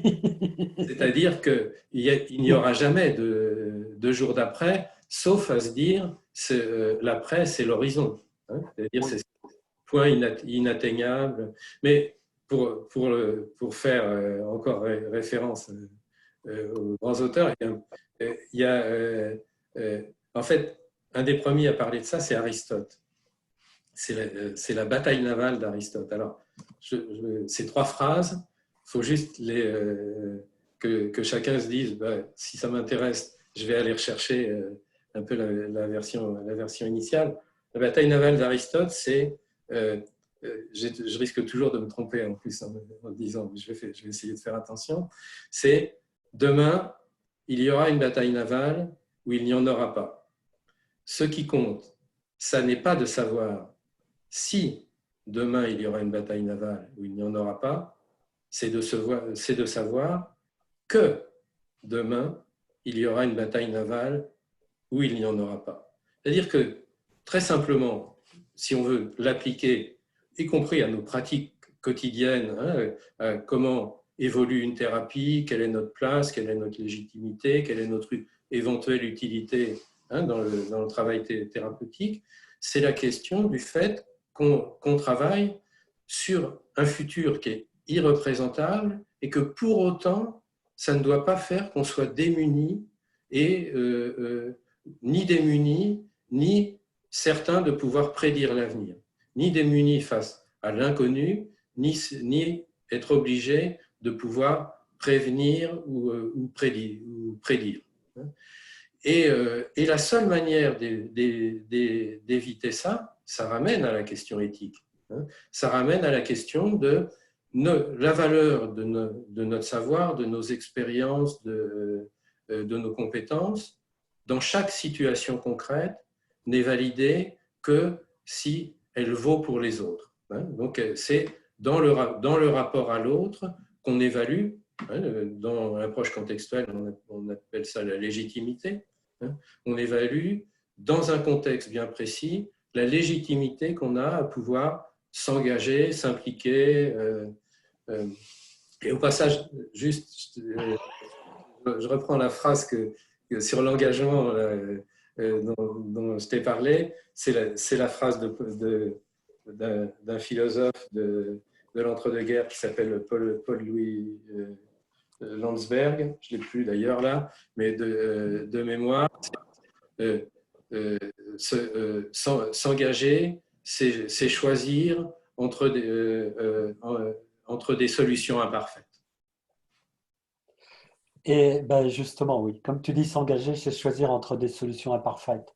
C'est-à-dire qu'il n'y aura jamais de jour d'après, sauf à se dire l'après, c'est l'horizon. Hein, c'est-à-dire c'est point inatteignable. Mais pour faire encore référence aux grands auteurs, en fait, un des premiers à parler de ça, c'est Aristote. C'est la bataille navale d'Aristote. Alors, ces 3 phrases, il faut juste que chacun se dise, si ça m'intéresse, je vais aller rechercher un peu la version initiale. La bataille navale d'Aristote, c'est, je risque toujours de me tromper en plus en disant, je vais essayer de faire attention, c'est demain, il y aura une bataille navale ou il n'y en aura pas. Ce qui compte, ça n'est pas de savoir si demain il y aura une bataille navale ou il n'y en aura pas, c'est de savoir que demain il y aura une bataille navale ou il n'y en aura pas. C'est-à-dire que, très simplement, si on veut l'appliquer, y compris à nos pratiques quotidiennes, comment évolue une thérapie, quelle est notre place, quelle est notre légitimité, quelle est notre éventuelle utilité dans le travail thérapeutique, c'est la question du fait qu'on travaille sur un futur qui est irreprésentable et que pour autant, ça ne doit pas faire qu'on soit démuni et ni démunis, ni certains de pouvoir prédire l'avenir, ni démunis face à l'inconnu, ni être obligé de pouvoir prévenir ou prédire. Et la seule manière d'éviter ça, ça ramène à la question éthique. hein. Ça ramène à la question de la valeur de notre savoir, de nos expériences, de nos compétences, dans chaque situation concrète, n'est validée que si elle vaut pour les autres. Donc, c'est dans le rapport à l'autre qu'on évalue. Dans l'approche contextuelle, on appelle ça la légitimité. On évalue, dans un contexte bien précis, la légitimité qu'on a à pouvoir s'engager, s'impliquer. Et au passage, juste, je reprends la phrase sur l'engagement dont je t'ai parlé. C'est la phrase d'un philosophe de l'entre-deux-guerres qui s'appelle Paul-Louis Landsberg. Je ne l'ai plus d'ailleurs là, mais de mémoire. S'engager, c'est choisir entre des solutions imparfaites. Et ben justement, oui, comme tu dis, s'engager, c'est choisir entre des solutions imparfaites.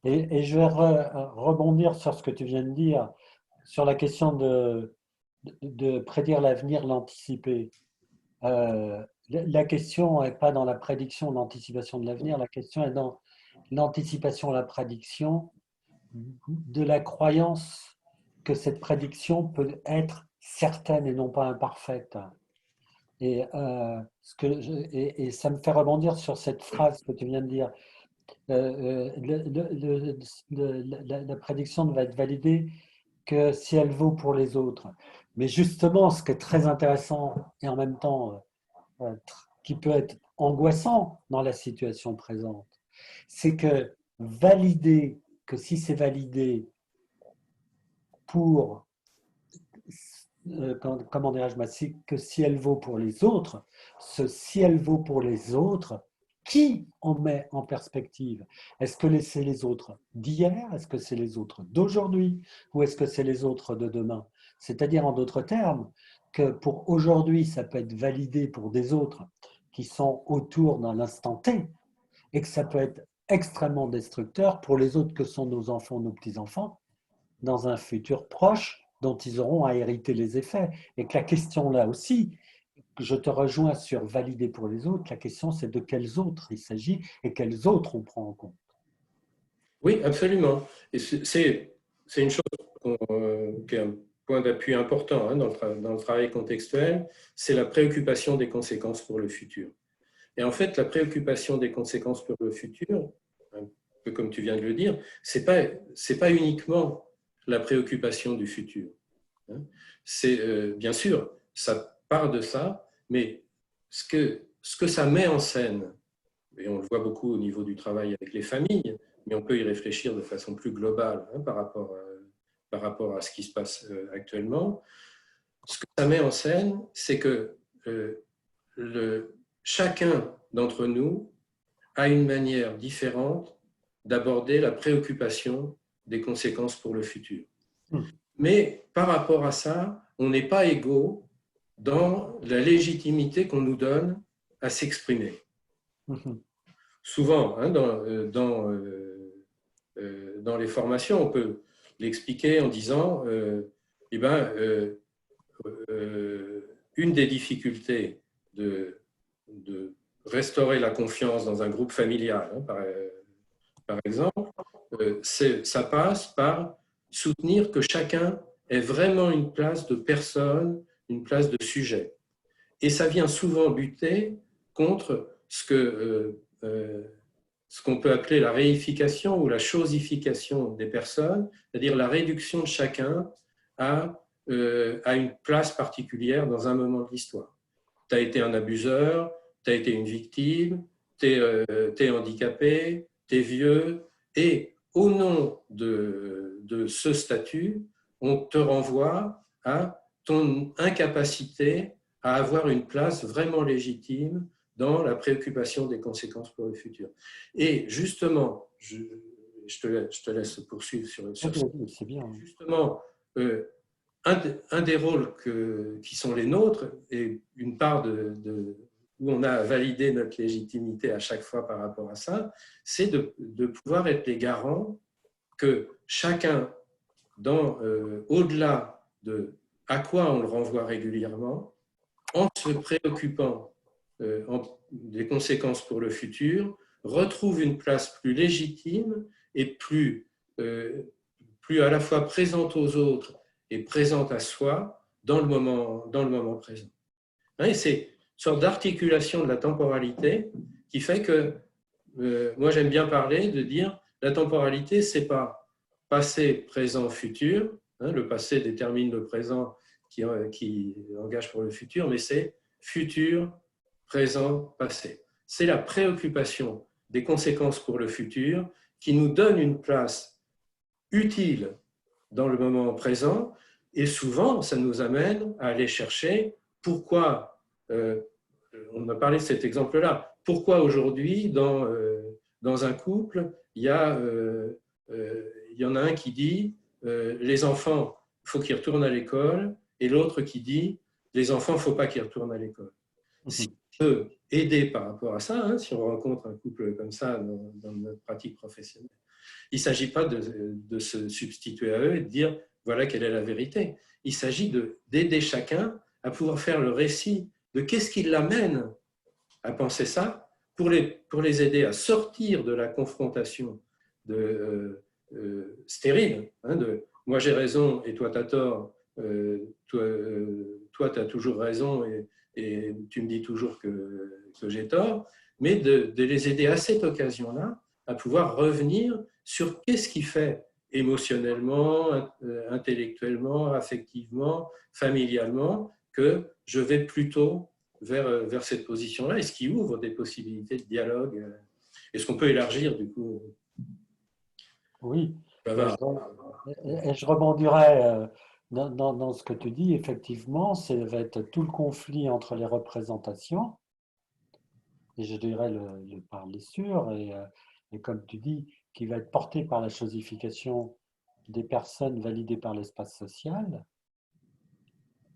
Et je vais rebondir sur ce que tu viens de dire, sur la question de prédire l'avenir, l'anticiper. La question n'est pas dans la prédiction, l'anticipation de l'avenir, la question est dans l'anticipation, la prédiction de la croyance que cette prédiction peut être certaine et non pas imparfaite. Et, et ça me fait rebondir sur cette phrase que tu viens de dire. La prédiction ne va être validée que si elle vaut pour les autres. Mais justement, ce qui est très intéressant et en même temps qui peut être angoissant dans la situation présente, c'est que valider, que si c'est validé pour, comment dirais-je, que si elle vaut pour les autres, si elle vaut pour les autres, qui en met en perspective? Est-ce que c'est les autres d'hier? Est-ce que c'est les autres d'aujourd'hui? Ou est-ce que c'est les autres de demain? C'est-à-dire, en d'autres termes, que pour aujourd'hui, ça peut être validé pour des autres qui sont autour dans l'instant T, et que ça peut être extrêmement destructeur pour les autres que sont nos enfants, nos petits-enfants, dans un futur proche dont ils auront à hériter les effets. Et que la question là aussi, je te rejoins sur valider pour les autres, la question c'est de quels autres il s'agit et quels autres on prend en compte. Oui, absolument. Et c'est une chose qui est un point d'appui important dans le travail contextuel, c'est la préoccupation des conséquences pour le futur. Et en fait, la préoccupation des conséquences pour le futur, un peu comme tu viens de le dire, c'est pas uniquement la préoccupation du futur. C'est bien sûr, ça part de ça, mais ce que ça met en scène, et on le voit beaucoup au niveau du travail avec les familles, mais on peut y réfléchir de façon plus globale par rapport à ce qui se passe actuellement. Ce que ça met en scène, c'est que chacun d'entre nous a une manière différente d'aborder la préoccupation des conséquences pour le futur. Mais par rapport à ça, on n'est pas égaux dans la légitimité qu'on nous donne à s'exprimer. Souvent, dans les formations, on peut l'expliquer en disant une des difficultés de restaurer la confiance dans un groupe familial, par exemple, ça passe par soutenir que chacun ait vraiment une place de personne, une place de sujet. Et ça vient souvent buter contre ce qu'on peut appeler la réification ou la chosification des personnes, c'est-à-dire la réduction de chacun à une place particulière dans un moment de l'histoire. Tu as été un abuseur, tu as été une victime, tu es handicapé, tu es vieux, et au nom de ce statut, on te renvoie à ton incapacité à avoir une place vraiment légitime dans la préoccupation des conséquences pour le futur. Et justement, je te laisse poursuivre sur ça. C'est bien. Justement, un des rôles qui sont les nôtres, et une part où on a validé notre légitimité à chaque fois par rapport à ça, c'est de pouvoir être les garants que chacun au-delà de à quoi on le renvoie régulièrement, en se préoccupant des conséquences pour le futur, retrouve une place plus légitime et plus à la fois présente aux autres et présente à soi dans le moment présent. Et c'est une sorte d'articulation de la temporalité qui fait que, moi j'aime bien parler de dire, la temporalité, c'est pas passé, présent, futur. Le passé détermine le présent qui engage pour le futur, mais c'est futur, présent, passé. C'est la préoccupation des conséquences pour le futur qui nous donne une place utile dans le moment présent, et souvent ça nous amène à aller chercher pourquoi, on a parlé de cet exemple-là, pourquoi aujourd'hui dans un couple, il y en a un qui dit les enfants, il faut qu'ils retournent à l'école, et l'autre qui dit les enfants, il ne faut pas qu'ils retournent à l'école. Si on peut aider par rapport à ça, si on rencontre un couple comme ça dans notre pratique professionnelle, il ne s'agit pas de se substituer à eux et de dire voilà quelle est la vérité. Il s'agit d'aider chacun à pouvoir faire le récit de qu'est-ce qui l'amène à penser ça, pour les aider à sortir de la confrontation stérile, de moi j'ai raison et toi tu as tort, toi tu as toujours raison et tu me dis toujours que j'ai tort, mais de les aider à cette occasion-là à pouvoir revenir sur qu'est-ce qui fait émotionnellement, intellectuellement, affectivement, familialement, que je vais plutôt vers cette position-là, et ce qui ouvre des possibilités de dialogue. Est-ce qu'on peut élargir du coup? Oui, et je rebondirais dans ce que tu dis. Effectivement, ça va être tout le conflit entre les représentations, et je dirais le parler sûr, et comme tu dis, qui va être porté par la chosification des personnes validées par l'espace social,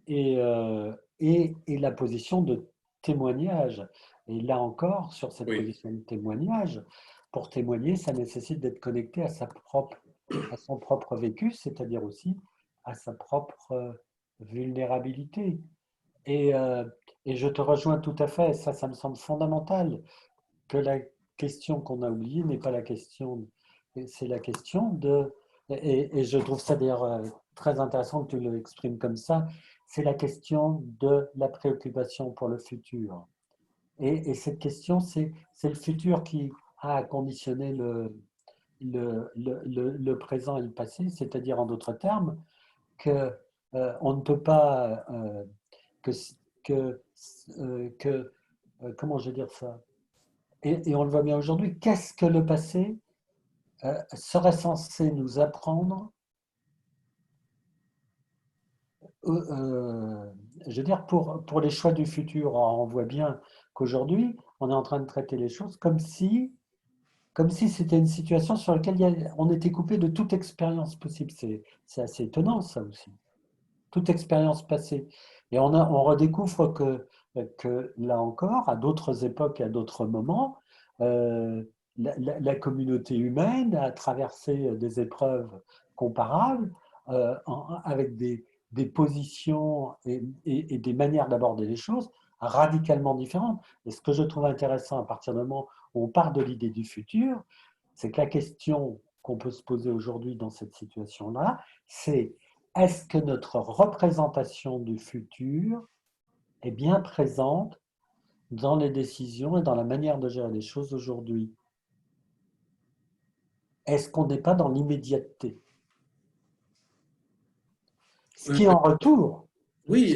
et la position de témoignage. Et là encore, sur cette position de témoignage, pour témoigner, ça nécessite d'être connecté à son propre vécu, c'est-à-dire aussi à sa propre vulnérabilité. Et je te rejoins tout à fait, ça me semble fondamental, que la question qu'on a oubliée n'est pas la question, c'est la question de, et je trouve ça d'ailleurs très intéressant que tu l'exprimes comme ça, c'est la question de la préoccupation pour le futur. Et cette question, c'est le futur qui a conditionné le présent et le passé, c'est-à-dire en d'autres termes, que on ne peut pas, comment je vais dire ça, et on le voit bien aujourd'hui, qu'est-ce que le passé serait censé nous apprendre, je veux dire, pour les choix du futur. On voit bien qu'aujourd'hui, on est en train de traiter les choses comme si c'était une situation sur laquelle on était coupé de toute expérience possible. C'est assez étonnant, ça aussi. Toute expérience passée. Et on redécouvre que là encore, à d'autres époques et à d'autres moments, la communauté humaine a traversé des épreuves comparables avec des positions et des manières d'aborder les choses radicalement différentes. Et ce que je trouve intéressant à partir du moment où on part de l'idée du futur, c'est que la question qu'on peut se poser aujourd'hui dans cette situation-là, c'est: est-ce que notre représentation du futur est bien présente dans les décisions et dans la manière de gérer les choses aujourd'hui? Est-ce qu'on n'est pas dans l'immédiateté? Ce qui en retour... Oui,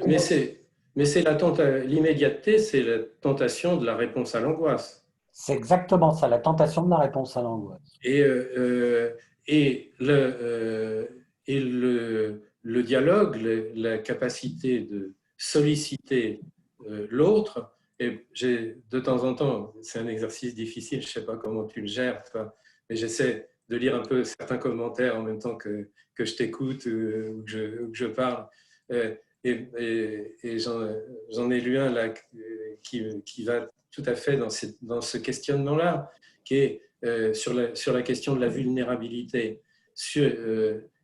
mais c'est l'immédiateté, c'est la tentation de la réponse à l'angoisse. C'est exactement ça, la tentation de la réponse à l'angoisse. Et le dialogue, la capacité de solliciter l'autre, et de temps en temps, c'est un exercice difficile, je ne sais pas comment tu le gères, toi, mais j'essaie de lire un peu certains commentaires en même temps que je t'écoute ou que je parle. Et j'en ai lu un là qui va tout à fait dans ce questionnement-là, qui est sur la question de la vulnérabilité.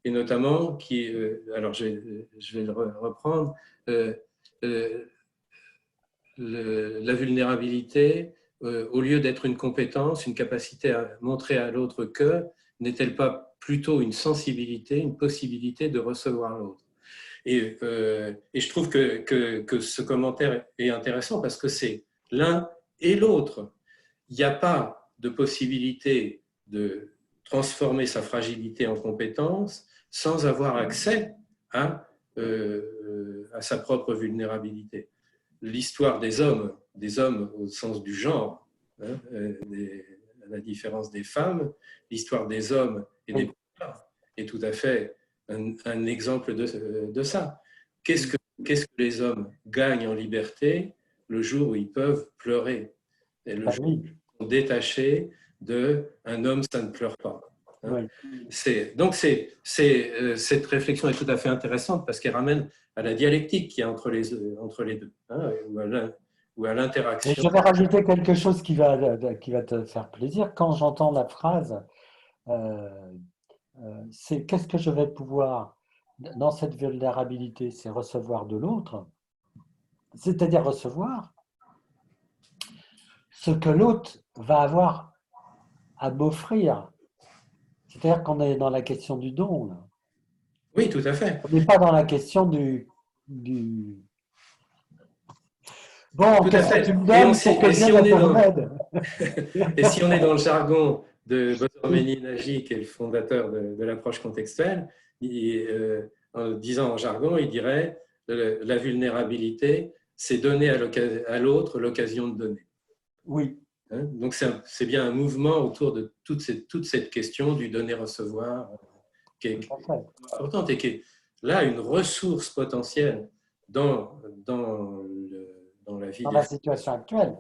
et notamment qui, alors je vais le reprendre, la vulnérabilité, au lieu d'être une compétence, une capacité à montrer à l'autre que, n'est-elle pas plutôt une sensibilité, une possibilité de recevoir l'autre? Et je trouve que ce commentaire est intéressant parce que c'est l'un et l'autre. Il n'y a pas de possibilité de transformer sa fragilité en compétence sans avoir accès à sa propre vulnérabilité. L'histoire des hommes au sens du genre, hein, à la différence des femmes, l'histoire des hommes et des pouvoirs est tout à fait un exemple de ça. Qu'est-ce que les hommes gagnent en liberté le jour où ils peuvent pleurer? Et le jour où ils sont détachés d'un homme, ça ne pleure pas. Hein. Oui. Donc, cette réflexion est tout à fait intéressante parce qu'elle ramène à la dialectique qu'il y a entre les deux, hein, ou à l'interaction. Je vais rajouter quelque chose qui va te faire plaisir. Quand j'entends la phrase, c'est qu'est-ce que je vais pouvoir, dans cette vulnérabilité, c'est recevoir de l'autre, c'est-à-dire recevoir ce que l'autre va avoir à m'offrir. C'est-à-dire qu'on est dans la question du don. Là. Oui, tout à fait. On n'est pas dans la question du... Bon, qu'est-ce que tu me donnes pour que je vienne à ton aide? Et si on est dans le jargon de Bozormeni Nagy, qui est le fondateur de l'approche contextuelle, en disant en jargon, il dirait la vulnérabilité, c'est donner à l'autre l'occasion de donner. Oui. Hein, donc c'est bien un mouvement autour de toute cette question du donner-recevoir qui est importante et qui est là une ressource potentielle dans la vie, dans la situation actuelle,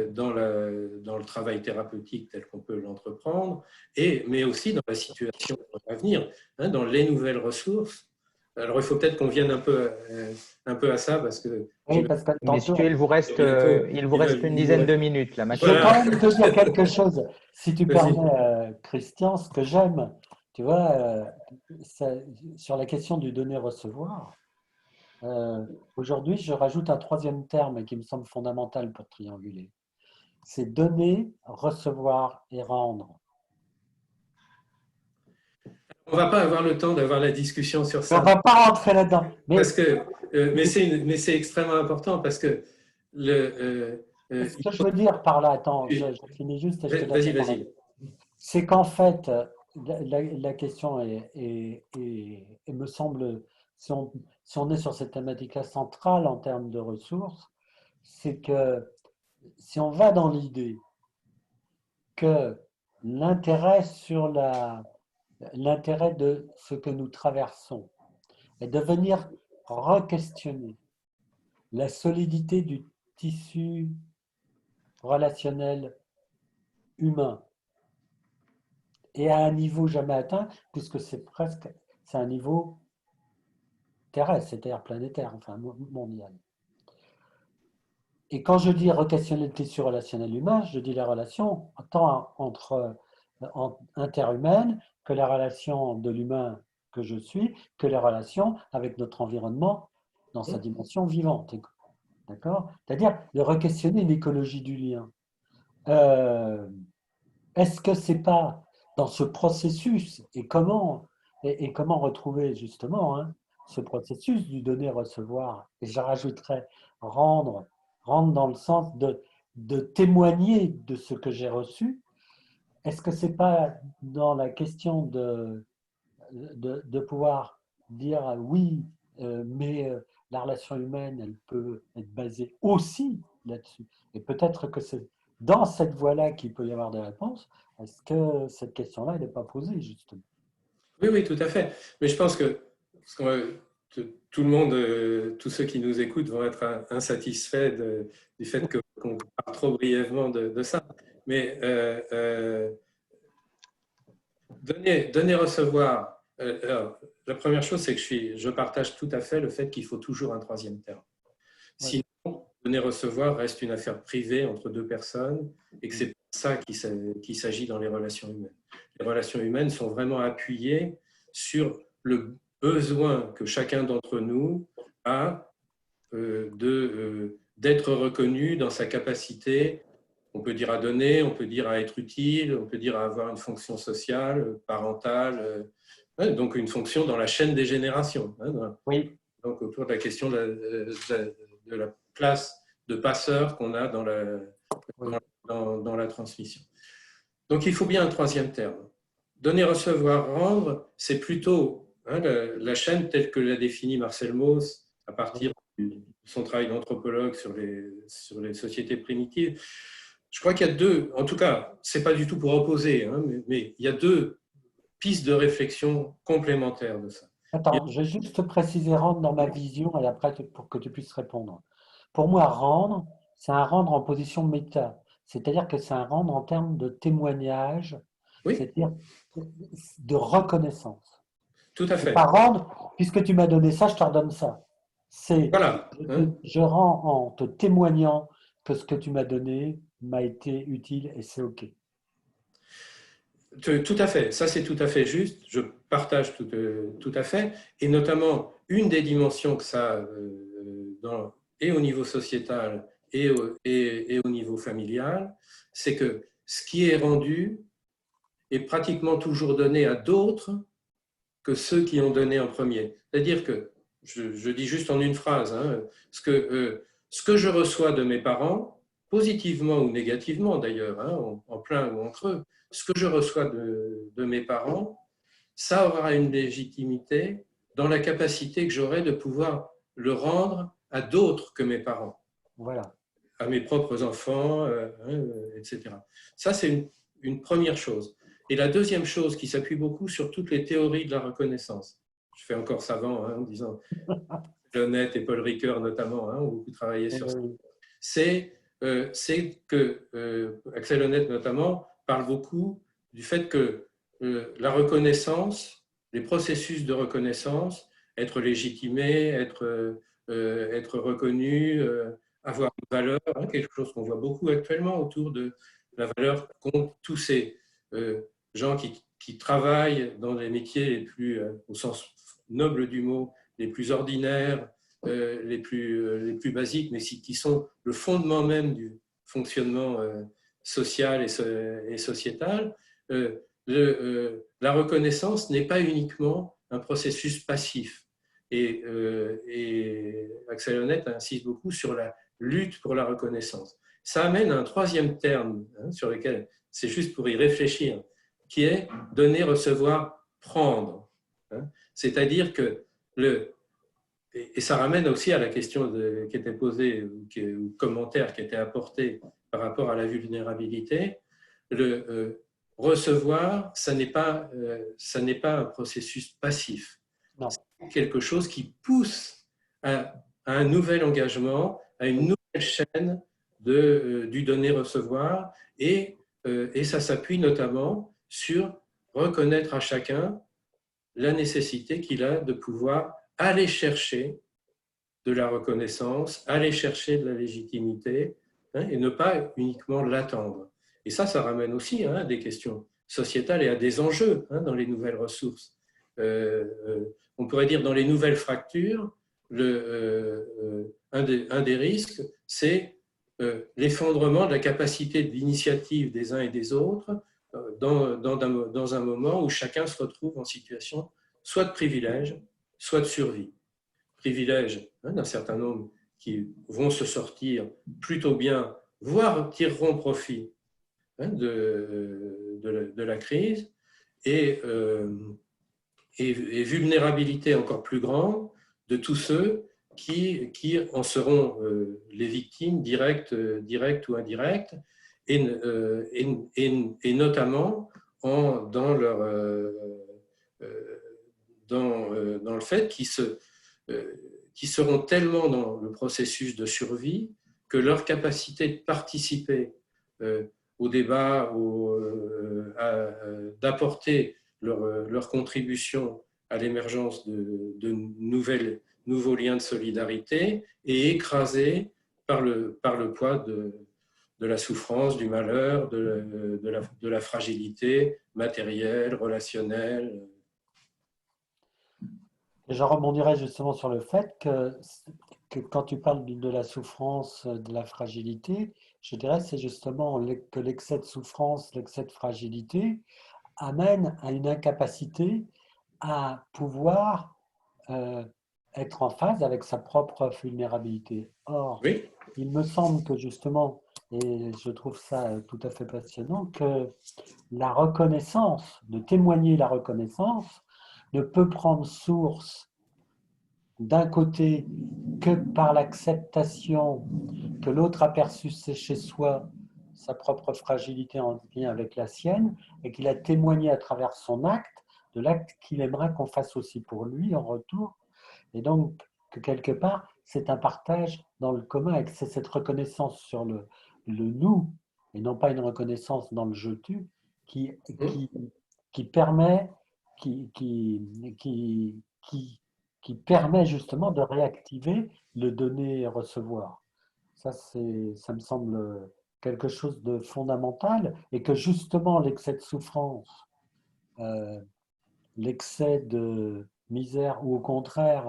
dans le travail thérapeutique tel qu'on peut l'entreprendre, mais aussi dans la situation à venir, hein, dans les nouvelles ressources. Alors il faut peut-être qu'on vienne un peu à ça parce que. Oui, parce que messieurs, il vous reste une dizaine de minutes là. Je vais quand même te dire quelque chose, si tu permets, Christian, ce que j'aime, tu vois, sur la question du donner-recevoir. Aujourd'hui, je rajoute un troisième terme qui me semble fondamental pour trianguler. C'est donner, recevoir et rendre. On ne va pas avoir le temps d'avoir la discussion sur ça. On ne va pas rentrer là-dedans. Mais c'est extrêmement important parce que ce que je veux dire par là, attends, je finis juste. Vas-y. C'est qu'en fait, la question est, me semble, si on est sur cette thématique-là centrale en termes de ressources, c'est que si on va dans l'idée que l'intérêt de ce que nous traversons est de venir re-questionner la solidité du tissu relationnel humain et à un niveau jamais atteint, puisque c'est un niveau terrestre, c'est-à-dire planétaire, enfin mondial. Et quand je dis re-questionner le tissu relationnel humain, je dis les relations tant interhumaines que les relations de l'humain que je suis, que les relations avec notre environnement dans sa dimension vivante. D'accord ? C'est-à-dire de re-questionner l'écologie du lien. Est-ce que c'est pas dans ce processus et comment retrouver justement ce processus du donner-recevoir, et je rajouterais rendre dans le sens de témoigner de ce que j'ai reçu. Est-ce que c'est pas dans la question de pouvoir dire oui, mais la relation humaine, elle peut être basée aussi là-dessus. Et peut-être que c'est dans cette voie-là qu'il peut y avoir des réponses. Est-ce que cette question-là, elle n'est pas posée, justement? Oui, tout à fait. Mais je pense que tout le monde, tous ceux qui nous écoutent vont être insatisfaits du fait qu'on parle trop brièvement de ça. Mais donner, recevoir. Alors, la première chose, c'est que je partage tout à fait le fait qu'il faut toujours un troisième terme. Sinon, donner, recevoir reste une affaire privée entre deux personnes et que c'est ça qu'il s'agit dans les relations humaines. Les relations humaines sont vraiment appuyées sur le besoin que chacun d'entre nous a d'être reconnu dans sa capacité, on peut dire à donner, on peut dire à être utile, on peut dire à avoir une fonction sociale, parentale, donc une fonction dans la chaîne des générations. Oui. Donc autour de la question de la place de passeur qu'on a dans la transmission. Donc il faut bien un troisième terme. Donner, recevoir, rendre, c'est plutôt la chaîne telle que l'a définie Marcel Mauss à partir de son travail d'anthropologue sur les sociétés primitives. Je crois qu'il y a deux, en tout cas, ce n'est pas du tout pour opposer, mais il y a deux pistes de réflexion complémentaires de ça. Attends, je vais juste préciser rendre dans ma vision et après pour que tu puisses répondre. Pour moi, rendre, c'est un rendre en position méta. C'est-à-dire que c'est un rendre en termes de témoignage, Oui. c'est-à-dire de reconnaissance. Tout à fait. Pas rendre, puisque tu m'as donné ça, je te redonne ça. C'est voilà. Je rends en te témoignant que ce que tu m'as donné m'a été utile et c'est OK. Tout à fait, ça c'est tout à fait juste, je partage tout à fait, et notamment une des dimensions que ça et au niveau sociétal et au niveau familial, c'est que ce qui est rendu est pratiquement toujours donné à d'autres que ceux qui ont donné en premier. C'est-à-dire que, je dis juste en une phrase, ce que je reçois de mes parents, positivement ou négativement d'ailleurs, en plein ou en creux, ce que je reçois de mes parents, ça aura une légitimité dans la capacité que j'aurai de pouvoir le rendre à d'autres que mes parents. Voilà. À mes propres enfants, etc. Ça, c'est une première chose. Et la deuxième chose qui s'appuie beaucoup sur toutes les théories de la reconnaissance. Je fais encore savant en disant, Honnête et Paul Ricoeur notamment ont beaucoup travaillé sur ça. C'est que Axel Honneth notamment parle beaucoup du fait que la reconnaissance, les processus de reconnaissance, être légitimé, être reconnu, avoir une valeur, quelque chose qu'on voit beaucoup actuellement autour de la valeur qu'ont tous ces gens qui travaillent dans les métiers les plus, au sens noble du mot, les plus ordinaires, les plus basiques, mais qui sont le fondement même du fonctionnement social et sociétal. La reconnaissance n'est pas uniquement un processus passif. Et Axel Honneth insiste beaucoup sur la lutte pour la reconnaissance. Ça amène à un troisième terme sur lequel c'est juste pour y réfléchir, qui est donner, recevoir, prendre. C'est-à-dire que et ça ramène aussi à la question qui était posée, ou commentaire qui était apporté par rapport à la vulnérabilité. Le recevoir, ça n'est pas un processus passif. C'est quelque chose qui pousse à un nouvel engagement, à une nouvelle chaîne du donner-recevoir, et ça s'appuie notamment sur reconnaître à chacun la nécessité qu'il a de pouvoir aller chercher de la reconnaissance, aller chercher de la légitimité, et ne pas uniquement l'attendre. Et ça ramène aussi à des questions sociétales et à des enjeux dans les nouvelles ressources. On pourrait dire dans les nouvelles fractures, un des risques, c'est l'effondrement de la capacité d'initiative des uns et des autres dans un moment où chacun se retrouve en situation soit de privilège, soit de survie. Privilège d'un certain nombre qui vont se sortir plutôt bien, voire tireront profit de la crise, et vulnérabilité encore plus grande de tous ceux qui en seront les victimes directes ou indirectes, et notamment dans le fait qu'ils seront tellement dans le processus de survie que leur capacité de participer au débat, d'apporter leur contribution à l'émergence de nouveaux liens de solidarité est écrasée par le poids de la souffrance, du malheur, de la fragilité matérielle, relationnelle. Et je rebondirais justement sur le fait que quand tu parles de la souffrance, de la fragilité, je dirais que c'est justement que l'excès de souffrance, l'excès de fragilité amène à une incapacité à pouvoir euh, être en phase avec sa propre vulnérabilité. Or, Oui, il me semble que justement, et je trouve ça tout à fait passionnant, que la reconnaissance, de témoigner la reconnaissance, ne peut prendre source d'un côté que par l'acceptation que l'autre a perçu chez soi sa propre fragilité en lien avec la sienne et qu'il a témoigné à travers son acte de l'acte qu'il aimerait qu'on fasse aussi pour lui en retour. Et donc, que quelque part, c'est un partage dans le commun et que c'est cette reconnaissance sur le nous et non pas une reconnaissance dans le je-tu qui, qui, qui permet, qui, qui, qui, qui, qui permet justement de réactiver le donner et recevoir. Ça me semble quelque chose de fondamental et que justement l'excès de souffrance, euh, l'excès de misère ou au contraire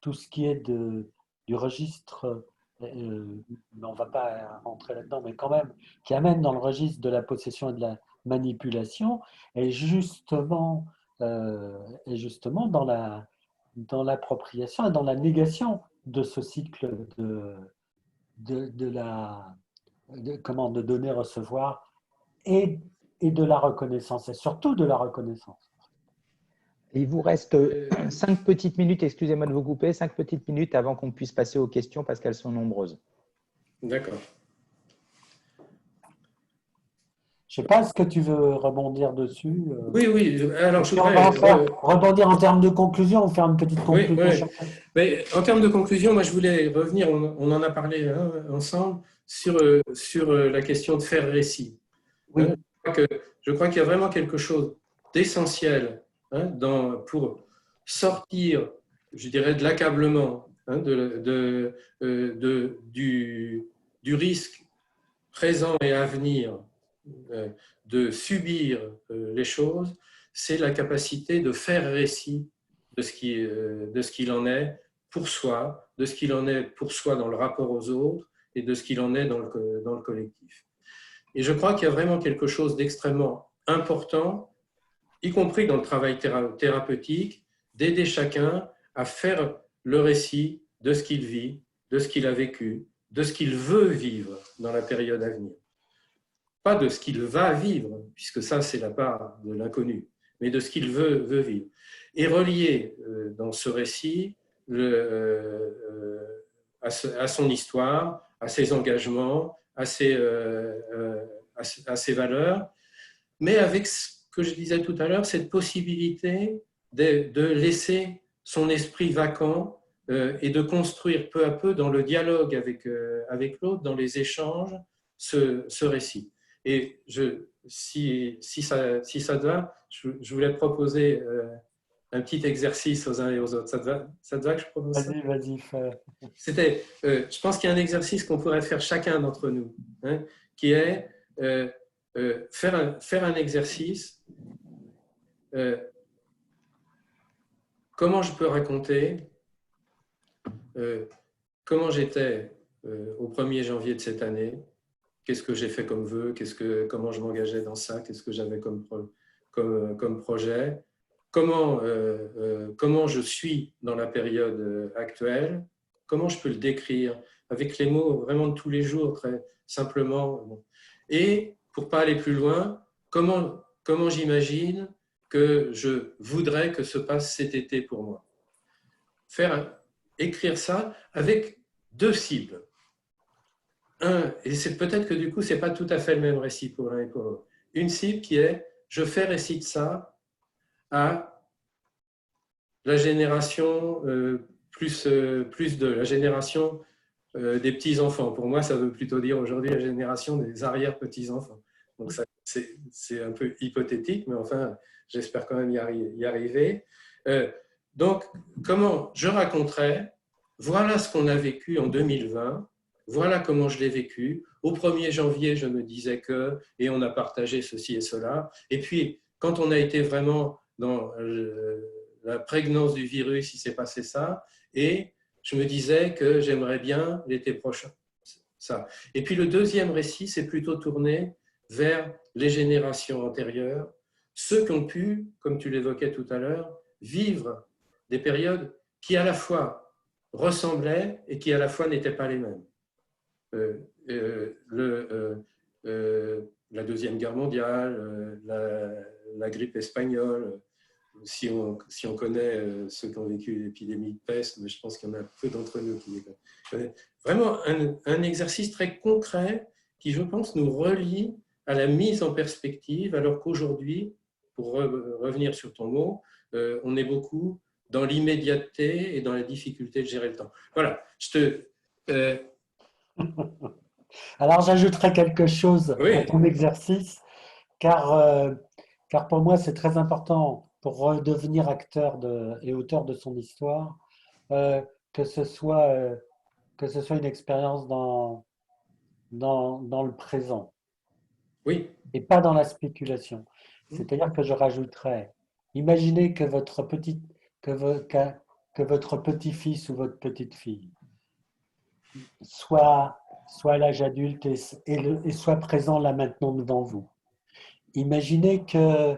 tout ce qui est du registre, on ne va pas rentrer là-dedans, mais quand même, qui amène dans le registre de la possession et de la manipulation, et justement dans l'appropriation et dans la négation de ce cycle de donner, recevoir et, et de la reconnaissance, et surtout de la reconnaissance. Il vous reste 5 petites minutes, excusez-moi de vous couper, 5 petites minutes avant qu'on puisse passer aux questions parce qu'elles sont nombreuses. d'accord. Je ne sais pas, est-ce que tu veux rebondir dessus? Oui, oui. Alors, je On voudrais. va en faire rebondir en termes de conclusion, on va faire une petite conclusion. Oui, oui. Mais en termes de conclusion, moi, je voulais revenir, on en a parlé ensemble, sur la question de faire récit. Oui. Je crois qu'il y a vraiment quelque chose d'essentiel pour sortir, je dirais, de l'accablement, du risque présent et à venir de subir les choses, c'est la capacité de faire récit de ce qu'il en est pour soi, de ce qu'il en est pour soi dans le rapport aux autres et de ce qu'il en est dans le collectif. Et je crois qu'il y a vraiment quelque chose d'extrêmement important, y compris dans le travail thérapeutique, d'aider chacun à faire le récit de ce qu'il vit, de ce qu'il a vécu, de ce qu'il veut vivre dans la période à venir. Pas de ce qu'il va vivre, puisque ça, c'est la part de l'inconnu, mais de ce qu'il veut vivre. Et relier dans ce récit à son histoire, à ses engagements, à ses valeurs, mais avec ce que je disais tout à l'heure, cette possibilité de laisser son esprit vacant et de construire peu à peu dans le dialogue avec l'autre, dans les échanges, ce récit. Et si ça te va, je voulais proposer un petit exercice aux uns et aux autres. Ça te va que je propose ça? Vas-y, fais. Je pense qu'il y a un exercice qu'on pourrait faire chacun d'entre nous, qui est faire un exercice. Comment je peux raconter comment j'étais au 1er janvier de cette année? Qu'est-ce que j'ai fait comme vœu? Comment je m'engageais dans ça? Qu'est-ce que j'avais comme projet? Comment je suis dans la période actuelle? Comment je peux le décrire avec les mots vraiment de tous les jours, très simplement? Et pour ne pas aller plus loin, comment j'imagine que je voudrais que se passe cet été pour moi? Écrire ça avec 2 cibles. Et c'est peut-être que du coup, ce n'est pas tout à fait le même récit pour l'un et pour l'autre. Une cible qui est, je fais récit de ça à la génération plus de la génération des petits-enfants. Pour moi, ça veut plutôt dire aujourd'hui la génération des arrière-petits-enfants. Donc, c'est un peu hypothétique, mais enfin, j'espère quand même y arriver. Donc, comment je raconterais, voilà ce qu'on a vécu en 2020, voilà comment je l'ai vécu. Au 1er janvier, je me disais que, et on a partagé ceci et cela. Et puis, quand on a été vraiment dans la prégnance du virus, il s'est passé ça, et je me disais que j'aimerais bien l'été prochain ça. Et puis le deuxième récit, c'est plutôt tourné vers les générations antérieures, ceux qui ont pu, comme tu l'évoquais tout à l'heure, vivre des périodes qui à la fois ressemblaient et qui à la fois n'étaient pas les mêmes. La Deuxième Guerre mondiale, la grippe espagnole, si on connaît ceux qui ont vécu l'épidémie de peste, mais je pense qu'il y en a peu d'entre nous qui les connaissent. Vraiment un exercice très concret qui, je pense, nous relie à la mise en perspective, alors qu'aujourd'hui, pour revenir sur ton mot, on est beaucoup dans l'immédiateté et dans la difficulté de gérer le temps. Voilà, Alors, j'ajouterai quelque chose Oui. à ton exercice, car pour moi, c'est très important pour redevenir acteur et auteur de son histoire, que ce soit une expérience dans le présent. Oui. Et pas dans la spéculation. C'est-à-dire que je rajouterais, imaginez que votre petit-fils ou votre petite-fille soit à l'âge adulte et soit présent là maintenant devant vous. Imaginez que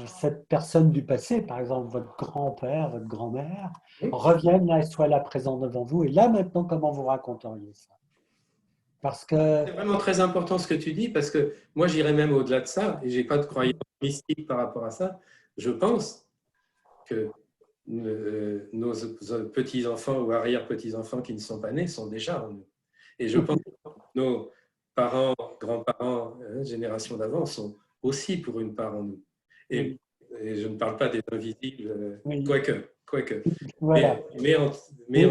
cette personne du passé, par exemple votre grand-père, votre grand-mère, revienne là et soit là présent devant vous. Et là maintenant, comment vous raconteriez ça? Parce que... C'est vraiment très important ce que tu dis, parce que moi j'irais même au-delà de ça, et je n'ai pas de croyance mystique par rapport à ça. Je pense que nos petits-enfants ou arrière-petits-enfants qui ne sont pas nés sont déjà en nous. Et je pense que nos parents, grands-parents, génération d'avant, sont aussi pour une part en nous. Et je ne parle pas des invisibles, quoique. Voilà. Mais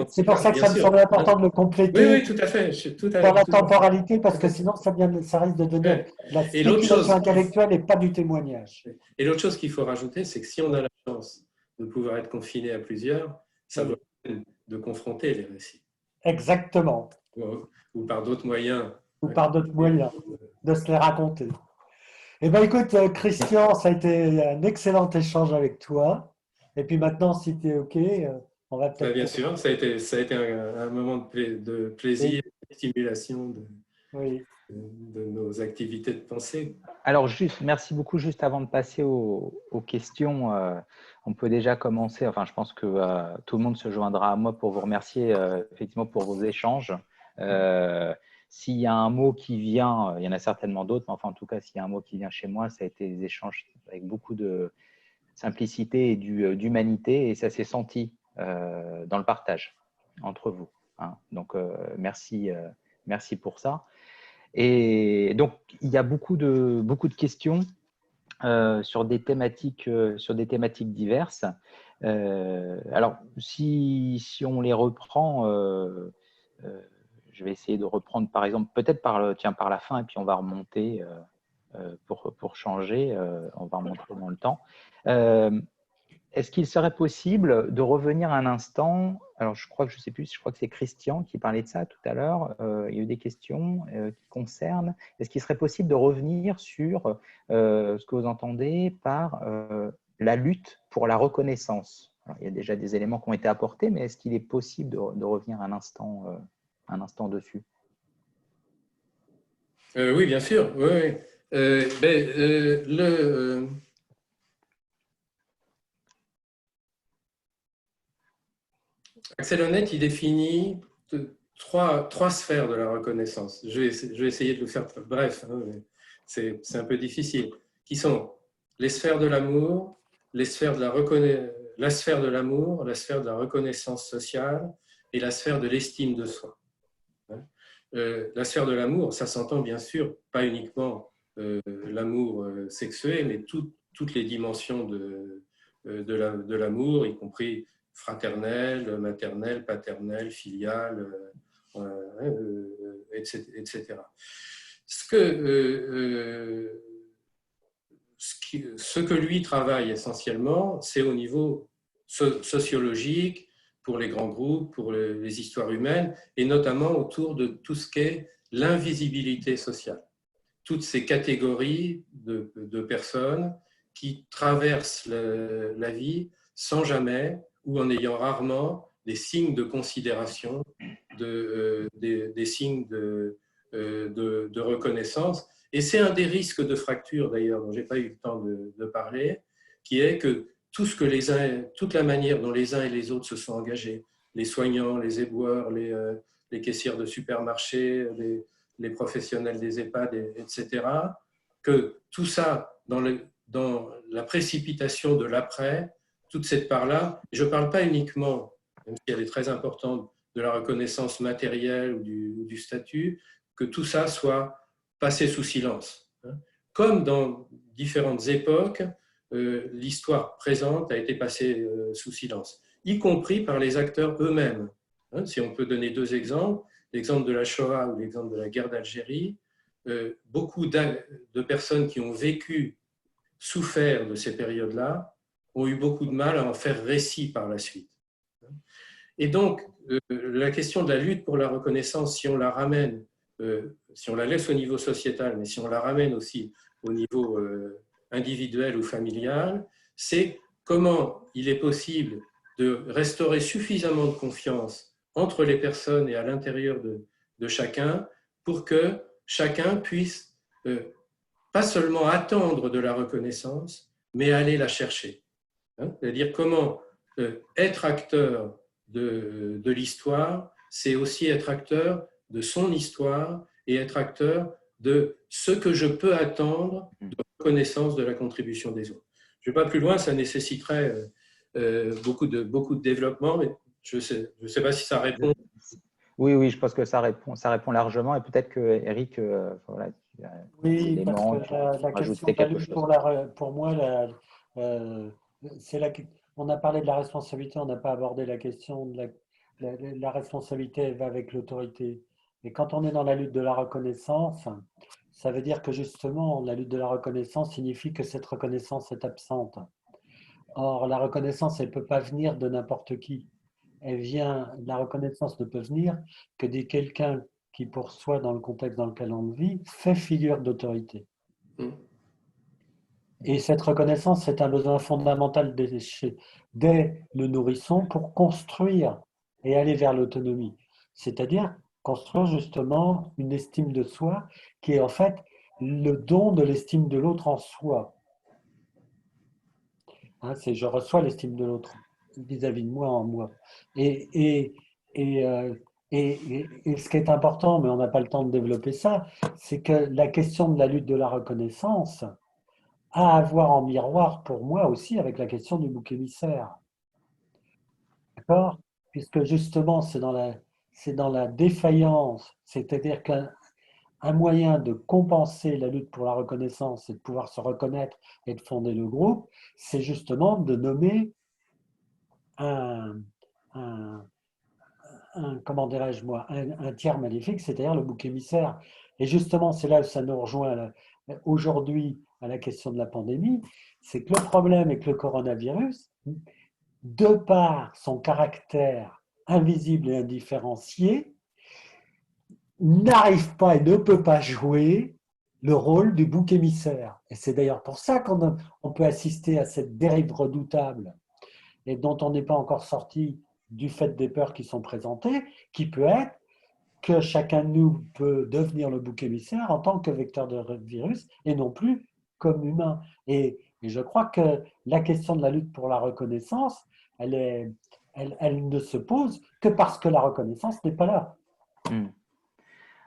c'est pour ça que ça me semble important de le compléter. Oui, tout à fait. Dans la temporalité, parce que sinon ça risque de devenir la spéculation intellectuelle et pas du témoignage. Et l'autre chose qu'il faut rajouter, c'est que si on a la chance de pouvoir être confiné à plusieurs, ça vaut la peine de confronter les récits. Exactement. Ou par d'autres moyens. Ou par d'autres moyens de se les raconter. Eh bien, écoute, Christian, ça a été un excellent échange avec toi. Et puis maintenant, si tu es OK, on va peut-être... Bien sûr, ça a été un moment de plaisir, de stimulation de nos activités de pensée. Alors, merci beaucoup. Juste avant de passer aux questions, on peut déjà commencer. Enfin, je pense que tout le monde se joindra à moi pour vous remercier effectivement pour vos échanges. S'il y a un mot qui vient, il y en a certainement d'autres, mais enfin, en tout cas, s'il y a un mot qui vient chez moi, ça a été des échanges avec beaucoup de simplicité et d'humanité, et ça s'est senti dans le partage entre vous. Hein. Donc, merci pour ça. Et donc, il y a beaucoup de questions sur des thématiques diverses. Alors, si on les reprend, je vais essayer de reprendre, par exemple, peut-être par la fin, et puis on va remonter pour changer. On va remonter dans le temps. Est-ce qu'il serait possible de revenir un instant? Alors, je crois que c'est Christian qui parlait de ça tout à l'heure. Il y a eu des questions qui concernent. Est-ce qu'il serait possible de revenir sur ce que vous entendez par la lutte pour la reconnaissance? Alors, il y a déjà des éléments qui ont été apportés, mais est-ce qu'il est possible de revenir un instant dessus? Oui, bien sûr. Oui. Axel Honneth, il définit trois sphères de la reconnaissance. Je vais essayer de le faire bref, hein, c'est un peu difficile, qui sont les sphères de l'amour, la sphère de l'amour, la sphère de la reconnaissance sociale et la sphère de l'estime de soi. La sphère de l'amour, ça s'entend bien sûr, pas uniquement l'amour sexuel, mais toutes les dimensions de l'amour, y compris fraternel, maternel, paternel, filial, etc. Ce que lui travaille essentiellement, c'est au niveau sociologique, pour les grands groupes, pour les histoires humaines, et notamment autour de tout ce qu'est l'invisibilité sociale. Toutes ces catégories de personnes qui traversent la vie sans jamais ou en ayant rarement des signes de considération, des signes de reconnaissance. Et c'est un des risques de fracture, d'ailleurs, dont je n'ai pas eu le temps de parler, qui est que toute la manière dont les uns et les autres se sont engagés, les soignants, les éboueurs, les caissières de supermarchés, les professionnels des EHPAD, etc., que tout ça, dans la précipitation de l'après, toute cette part-là, je ne parle pas uniquement, même si elle est très importante, de la reconnaissance matérielle ou du statut, que tout ça soit passé sous silence. Comme dans différentes époques, l'histoire présente a été passée sous silence, y compris par les acteurs eux-mêmes. Si on peut donner deux exemples, l'exemple de la Shoah ou l'exemple de la guerre d'Algérie, beaucoup de personnes qui ont vécu, souffert de ces périodes-là, ont eu beaucoup de mal à en faire récit par la suite. Et donc, la question de la lutte pour la reconnaissance, si on la ramène, si on la laisse au niveau sociétal, mais si on la ramène aussi au niveau individuel ou familial, c'est comment il est possible de restaurer suffisamment de confiance entre les personnes et à l'intérieur de chacun pour que chacun puisse pas seulement attendre de la reconnaissance, mais aller la chercher. C'est-à-dire comment être acteur de l'histoire, c'est aussi être acteur de son histoire et être acteur de ce que je peux attendre de reconnaissance de la contribution des autres. Je ne vais pas plus loin, ça nécessiterait beaucoup de développement, mais je ne sais pas si ça répond. Oui, je pense que ça répond largement, et peut-être que Eric, voilà, oui, parce que la question de la lutte pour moi, on a parlé de la responsabilité, on n'a pas abordé la question de la responsabilité, elle va avec l'autorité. Et quand on est dans la lutte de la reconnaissance, ça veut dire que justement, la lutte de la reconnaissance signifie que cette reconnaissance est absente. Or, la reconnaissance, elle ne peut pas venir de n'importe qui. La reconnaissance ne peut venir que de quelqu'un qui, pour soi, dans le contexte dans lequel on vit, fait figure d'autorité. Et cette reconnaissance, c'est un besoin fondamental dès le nourrisson pour construire et aller vers l'autonomie. C'est-à-dire construire justement une estime de soi qui est en fait le don de l'estime de l'autre en soi. C'est je reçois l'estime de l'autre vis-à-vis de moi en moi. Et ce qui est important, mais on n'a pas le temps de développer ça, c'est que la question de la lutte de la reconnaissance a à voir en miroir pour moi aussi avec la question du bouc émissaire. D'accord ? Puisque justement, c'est dans la défaillance, c'est-à-dire qu'un moyen de compenser la lutte pour la reconnaissance et de pouvoir se reconnaître et de fonder le groupe, c'est justement de nommer comment dirais-je moi, un tiers maléfique, c'est-à-dire le bouc émissaire. Et justement, c'est là où ça nous rejoint aujourd'hui à la question de la pandémie, c'est que le problème est que le coronavirus, de par son caractère invisible et indifférencié, n'arrive pas et ne peut pas jouer le rôle du bouc émissaire. Et c'est d'ailleurs pour ça qu'on peut assister à cette dérive redoutable et dont on n'est pas encore sorti du fait des peurs qui sont présentées, qui peut être que chacun de nous peut devenir le bouc émissaire en tant que vecteur de virus et non plus comme humain. Et je crois que la question de la lutte pour la reconnaissance, elle ne se pose que parce que la reconnaissance n'est pas là.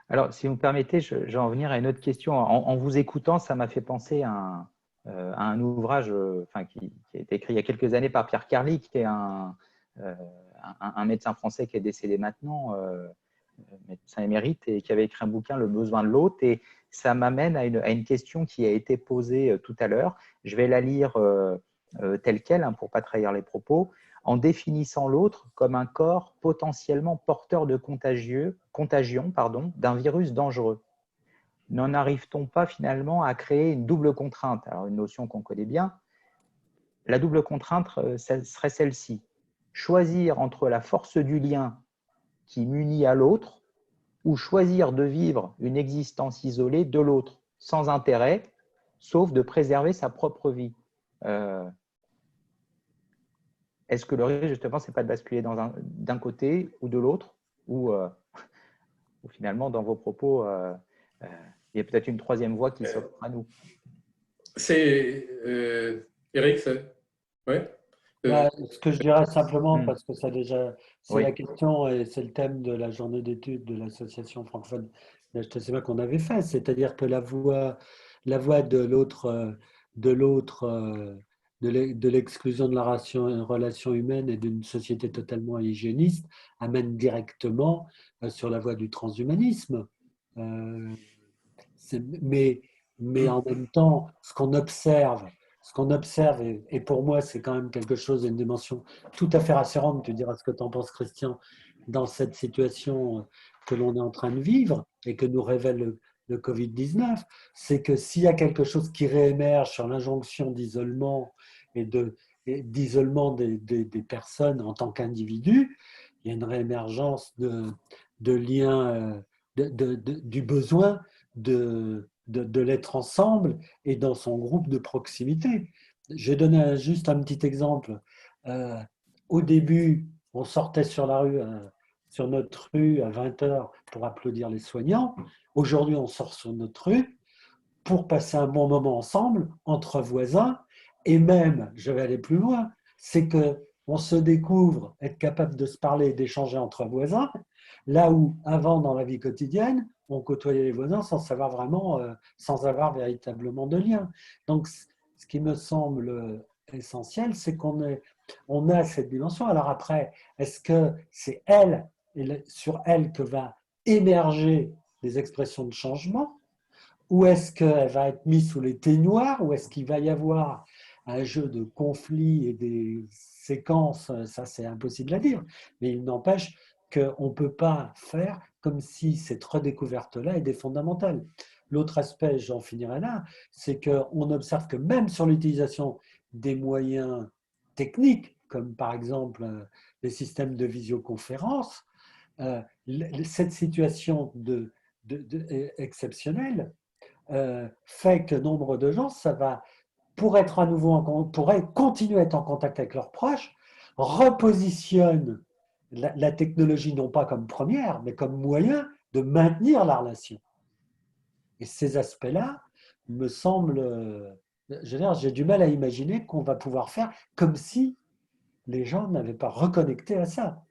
Alors, si vous me permettez, je vais en venir à une autre question. En vous écoutant, ça m'a fait penser à un ouvrage qui a été écrit il y a quelques années par Pierre Carli, qui est un médecin français qui est décédé maintenant, médecin émérite, et qui avait écrit un bouquin, Le besoin de l'autre. Et ça m'amène à une question qui a été posée tout à l'heure. Je vais la lire telle qu'elle, pour ne pas trahir les propos. En définissant l'autre comme un corps potentiellement porteur de contagion d'un virus dangereux. N'en arrive-t-on pas finalement à créer une double contrainte? Alors, une notion qu'on connaît bien. La double contrainte serait celle-ci. Choisir entre la force du lien qui m'unit à l'autre ou choisir de vivre une existence isolée de l'autre, sans intérêt, sauf de préserver sa propre vie. est-ce que le risque, justement, c'est pas de basculer d'un côté ou de l'autre, ou finalement, dans vos propos, il y a peut-être une troisième voie qui s'offre à nous? C'est Eric, ouais. Ce que je dirais simplement, parce que c'est Oui. la question et c'est le thème de la journée d'études de l'association francophone d'HTCMA qu'on avait fait, c'est-à-dire que la voie de l'autre, de l'exclusion de la relation humaine et d'une société totalement hygiéniste amène directement sur la voie du transhumanisme. Mais en même temps, ce qu'on observe, et pour moi, c'est quand même quelque chose, une dimension tout à fait rassurante, tu diras ce que tu en penses, Christian, dans cette situation que l'on est en train de vivre et que nous révèle le Covid-19, c'est que s'il y a quelque chose qui réémerge sur l'injonction d'isolement et d'isolement des personnes en tant qu'individus, il y a une réémergence de liens, du besoin de l'être ensemble et dans son groupe de proximité. Je vais donner juste un petit exemple. Au début, on sortait sur la rue, sur notre rue à 20h pour applaudir les soignants. Aujourd'hui, on sort sur notre rue pour passer un bon moment ensemble, entre voisins. Et même, je vais aller plus loin, c'est qu'on se découvre être capable de se parler et d'échanger entre voisins, là où avant, dans la vie quotidienne, on côtoyait les voisins sans savoir vraiment, sans avoir véritablement de lien. Donc, ce qui me semble essentiel, c'est on a cette dimension. Alors après, est-ce que c'est elle, et sur elle que va émerger les expressions de changement, ou est-ce qu'elle va être mise sous les teignoirs, ou est-ce qu'il va y avoir un jeu de conflits et des séquences, ça c'est impossible à dire, mais il n'empêche qu'on ne peut pas faire comme si cette redécouverte-là était fondamentale. L'autre aspect, j'en finirai là, c'est qu'on observe que même sur l'utilisation des moyens techniques, comme par exemple les systèmes de visioconférence, cette situation exceptionnelle fait que nombre de gens, pour être à nouveau pourraient continuer à être en contact avec leurs proches, repositionne la technologie non pas comme première, mais comme moyen de maintenir la relation. Et ces aspects-là me semblent, j'ai du mal à imaginer qu'on va pouvoir faire comme si les gens n'avaient pas reconnecté à ça.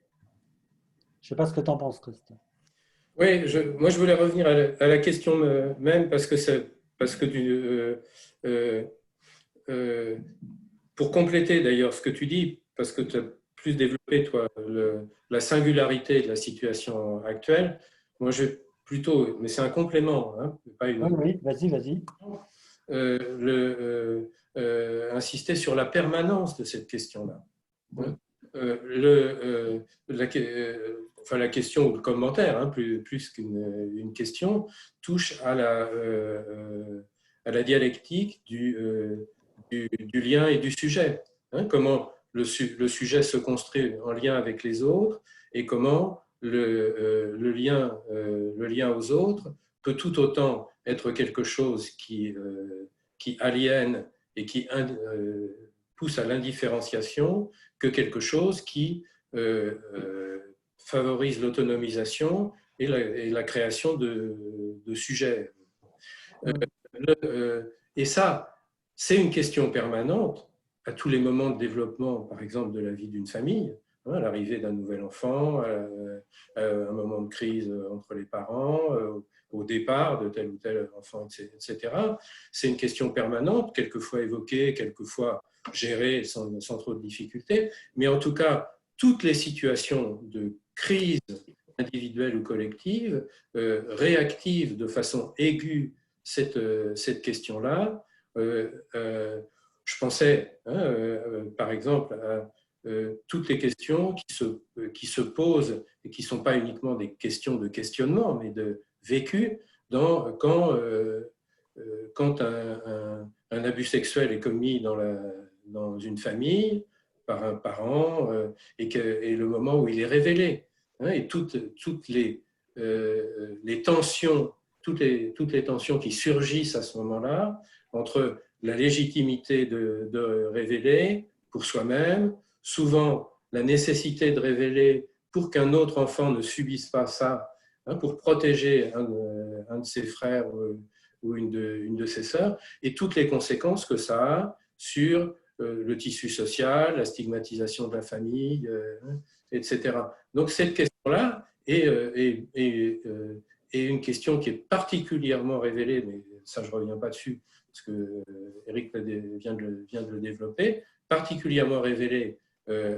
Je ne sais pas ce que tu en penses, Christophe. Oui, moi je voulais revenir à la question même parce que pour compléter d'ailleurs ce que tu dis, parce que tu as plus développé toi la singularité de la situation actuelle, moi je vais plutôt, mais c'est un complément, hein, pas une. Oui, vas-y. Insister sur la permanence de cette question-là. Oui. La question ou le commentaire, hein, plus qu'une question, touche à la dialectique du lien et du sujet. Hein, comment le sujet se construit en lien avec les autres et comment le lien aux autres peut tout autant être quelque chose qui aliène et qui pousse à l'indifférenciation que quelque chose qui favorise l'autonomisation et la création de sujets. Et ça, c'est une question permanente à tous les moments de développement, par exemple, de la vie d'une famille, hein, l'arrivée d'un nouvel enfant, un moment de crise entre les parents, au départ de tel ou tel enfant, etc. C'est une question permanente, quelquefois évoquée, quelquefois gérée sans trop de difficultés, mais en tout cas, toutes les situations de crise individuelle ou collective réactivent de façon aiguë cette question-là. Je pensais, hein, par exemple, à toutes les questions qui se posent et qui ne sont pas uniquement des questions de questionnement, mais de vécu quand un abus sexuel est commis dans une famille par un parent et le moment où il est révélé. Hein, et toutes les tensions, toutes les tensions qui surgissent à ce moment-là entre la légitimité de révéler pour soi-même, souvent la nécessité de révéler pour qu'un autre enfant ne subisse pas ça, pour protéger un de ses frères ou une de ses sœurs, et toutes les conséquences que ça a sur le tissu social, la stigmatisation de la famille, etc. Donc cette question-là est une question qui est particulièrement révélée, mais ça je ne reviens pas dessus, parce que Eric vient de le développer, particulièrement révélée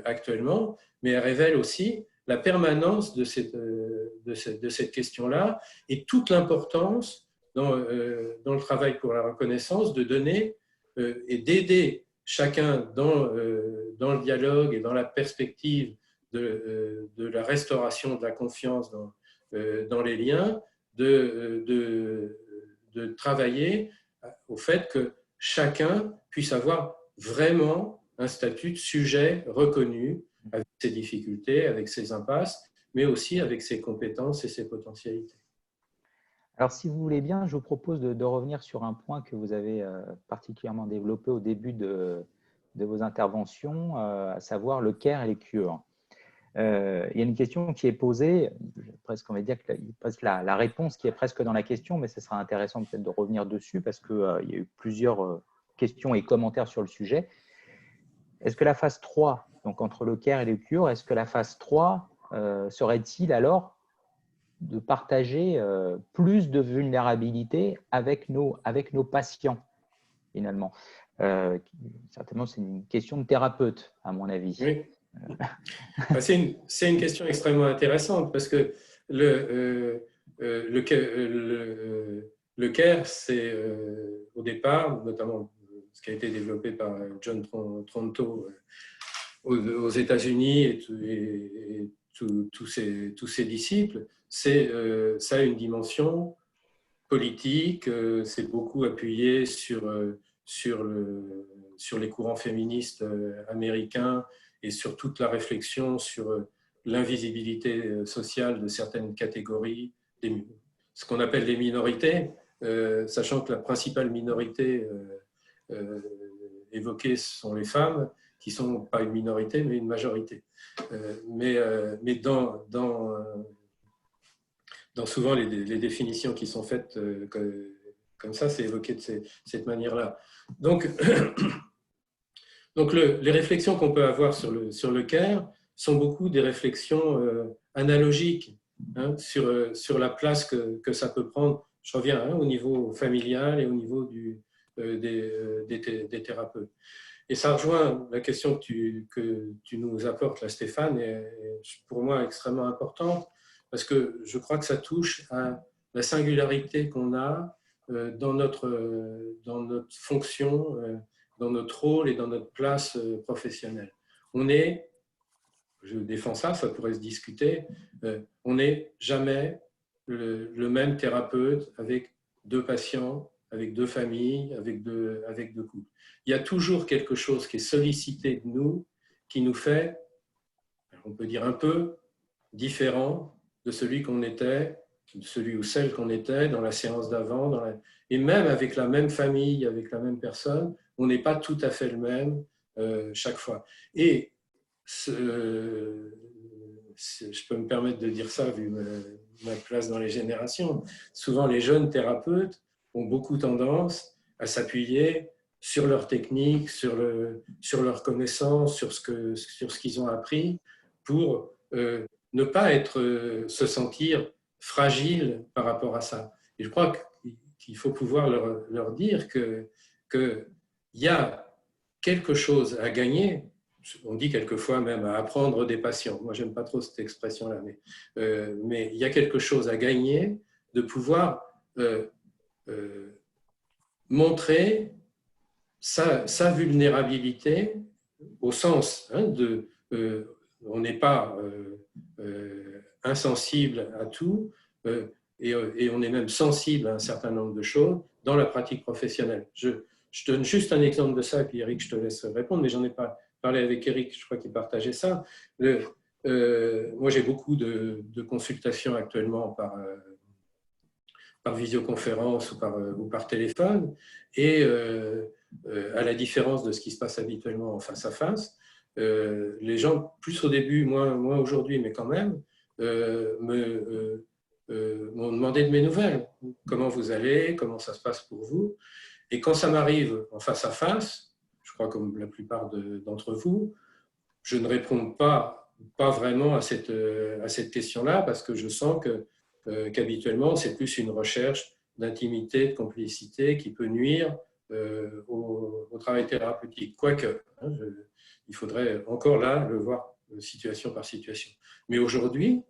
actuellement, mais elle révèle aussi la permanence de cette question-là et toute l'importance dans le travail pour la reconnaissance de donner et d'aider chacun dans le dialogue et dans la perspective de la restauration de la confiance dans les liens, de travailler au fait que chacun puisse avoir vraiment un statut de sujet reconnu avec ses difficultés, avec ses impasses, mais aussi avec ses compétences et ses potentialités. Alors, si vous voulez bien, je vous propose de revenir sur un point que vous avez particulièrement développé au début de vos interventions, à savoir le care et les cures. Il y a une question qui est posée, presque on va dire que la réponse qui est presque dans la question, mais ce sera intéressant peut-être de revenir dessus parce qu'il y a eu plusieurs questions et commentaires sur le sujet. Est-ce que la phase 3, donc entre le care et les cures, est-ce que la phase 3 serait-il alors de partager plus de vulnérabilité avec nos patients, finalement? Certainement, c'est une question de thérapeute, à mon avis. Oui. C'est une question extrêmement intéressante parce que le care, c'est au départ, notamment ce qui a été développé par John Tronto aux États-Unis et tous ses disciples, ça a une dimension politique, c'est beaucoup appuyé sur les courants féministes américains et sur toute la réflexion sur l'invisibilité sociale de certaines catégories, ce qu'on appelle les minorités, sachant que la principale minorité évoquées sont les femmes, qui ne sont pas une minorité, mais une majorité. Mais dans souvent les définitions qui sont faites comme ça, c'est évoqué de cette manière-là. Donc les réflexions qu'on peut avoir sur le care sont beaucoup des réflexions analogiques sur la place que ça peut prendre. Je reviens au niveau familial et au niveau des thérapeutes. Et ça rejoint la question que tu nous apportes là, Stéphane, est pour moi extrêmement importante, parce que je crois que ça touche à la singularité qu'on a dans notre fonction, dans notre rôle et dans notre place professionnelle. Je défends ça pourrait se discuter, on n'est jamais le même thérapeute avec 2 patients, avec 2 familles, avec deux couples. Il y a toujours quelque chose qui est sollicité de nous, qui nous fait, on peut dire un peu, différent de celui qu'on était, de celui ou celle qu'on était dans la séance d'avant, et même avec la même famille, avec la même personne, on n'est pas tout à fait le même chaque fois. Et je peux me permettre de dire ça vu ma place dans les générations, souvent les jeunes thérapeutes ont beaucoup tendance à s'appuyer sur leur technique, sur leur connaissance, sur ce qu'ils ont appris, pour ne pas se sentir fragile par rapport à ça. Et je crois qu'il faut pouvoir leur dire qu'il y a quelque chose à gagner. On dit quelquefois même à apprendre des patients. Moi, j'aime pas trop cette expression-là, mais il y a quelque chose à gagner de pouvoir montrer sa vulnérabilité au sens on n'est pas insensible à tout et on est même sensible à un certain nombre de choses dans la pratique professionnelle. Je donne juste un exemple de ça, et puis Eric, je te laisse répondre, mais j'en ai pas parlé avec Eric, je crois qu'il partageait ça. Moi, j'ai beaucoup de consultations actuellement par visioconférence ou par téléphone, et à la différence de ce qui se passe habituellement en face à face, les gens, plus au début, moins aujourd'hui, mais quand même, m'ont demandé de mes nouvelles. Comment vous allez? Comment ça se passe pour vous? Et quand ça m'arrive en face à face, je crois comme la plupart d'entre vous, je ne réponds pas vraiment à cette question-là parce que je sens qu'habituellement, c'est plus une recherche d'intimité, de complicité qui peut nuire au travail thérapeutique. Quoique, hein, il faudrait encore là le voir situation par situation. Mais aujourd'hui,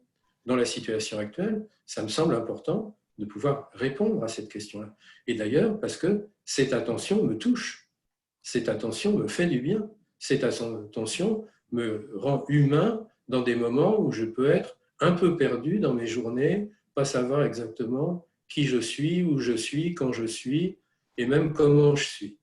dans la situation actuelle, ça me semble important de pouvoir répondre à cette question-là. Et d'ailleurs, parce que cette attention me touche, cette attention me fait du bien, cette attention me rend humain dans des moments où je peux être un peu perdu dans mes journées, pas savoir exactement qui je suis, où je suis, quand je suis, et même comment je suis.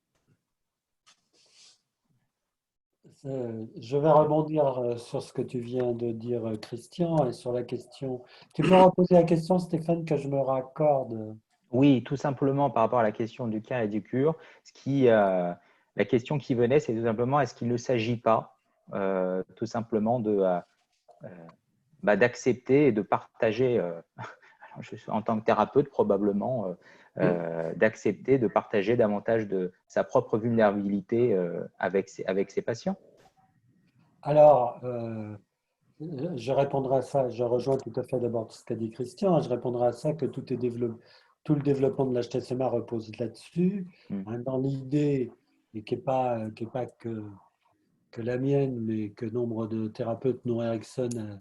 Je vais rebondir sur ce que tu viens de dire, Christian, et sur la question. Tu peux reposer la question, Stéphane, que je me raccorde. Oui, tout simplement par rapport à la question du cas et du cure, la question qui venait, c'est tout simplement est-ce qu'il ne s'agit pas tout simplement d'accepter et de partager, en tant que thérapeute probablement, d'accepter de partager davantage de sa propre vulnérabilité avec ses patients. Alors, je répondrai à ça, je rejoins tout à fait d'abord ce qu'a dit Christian, je répondrai à ça que tout le développement de l'HTSMA repose là-dessus, hein, dans l'idée, et qui n'est pas que la mienne, mais que nombre de thérapeutes, non Erickson,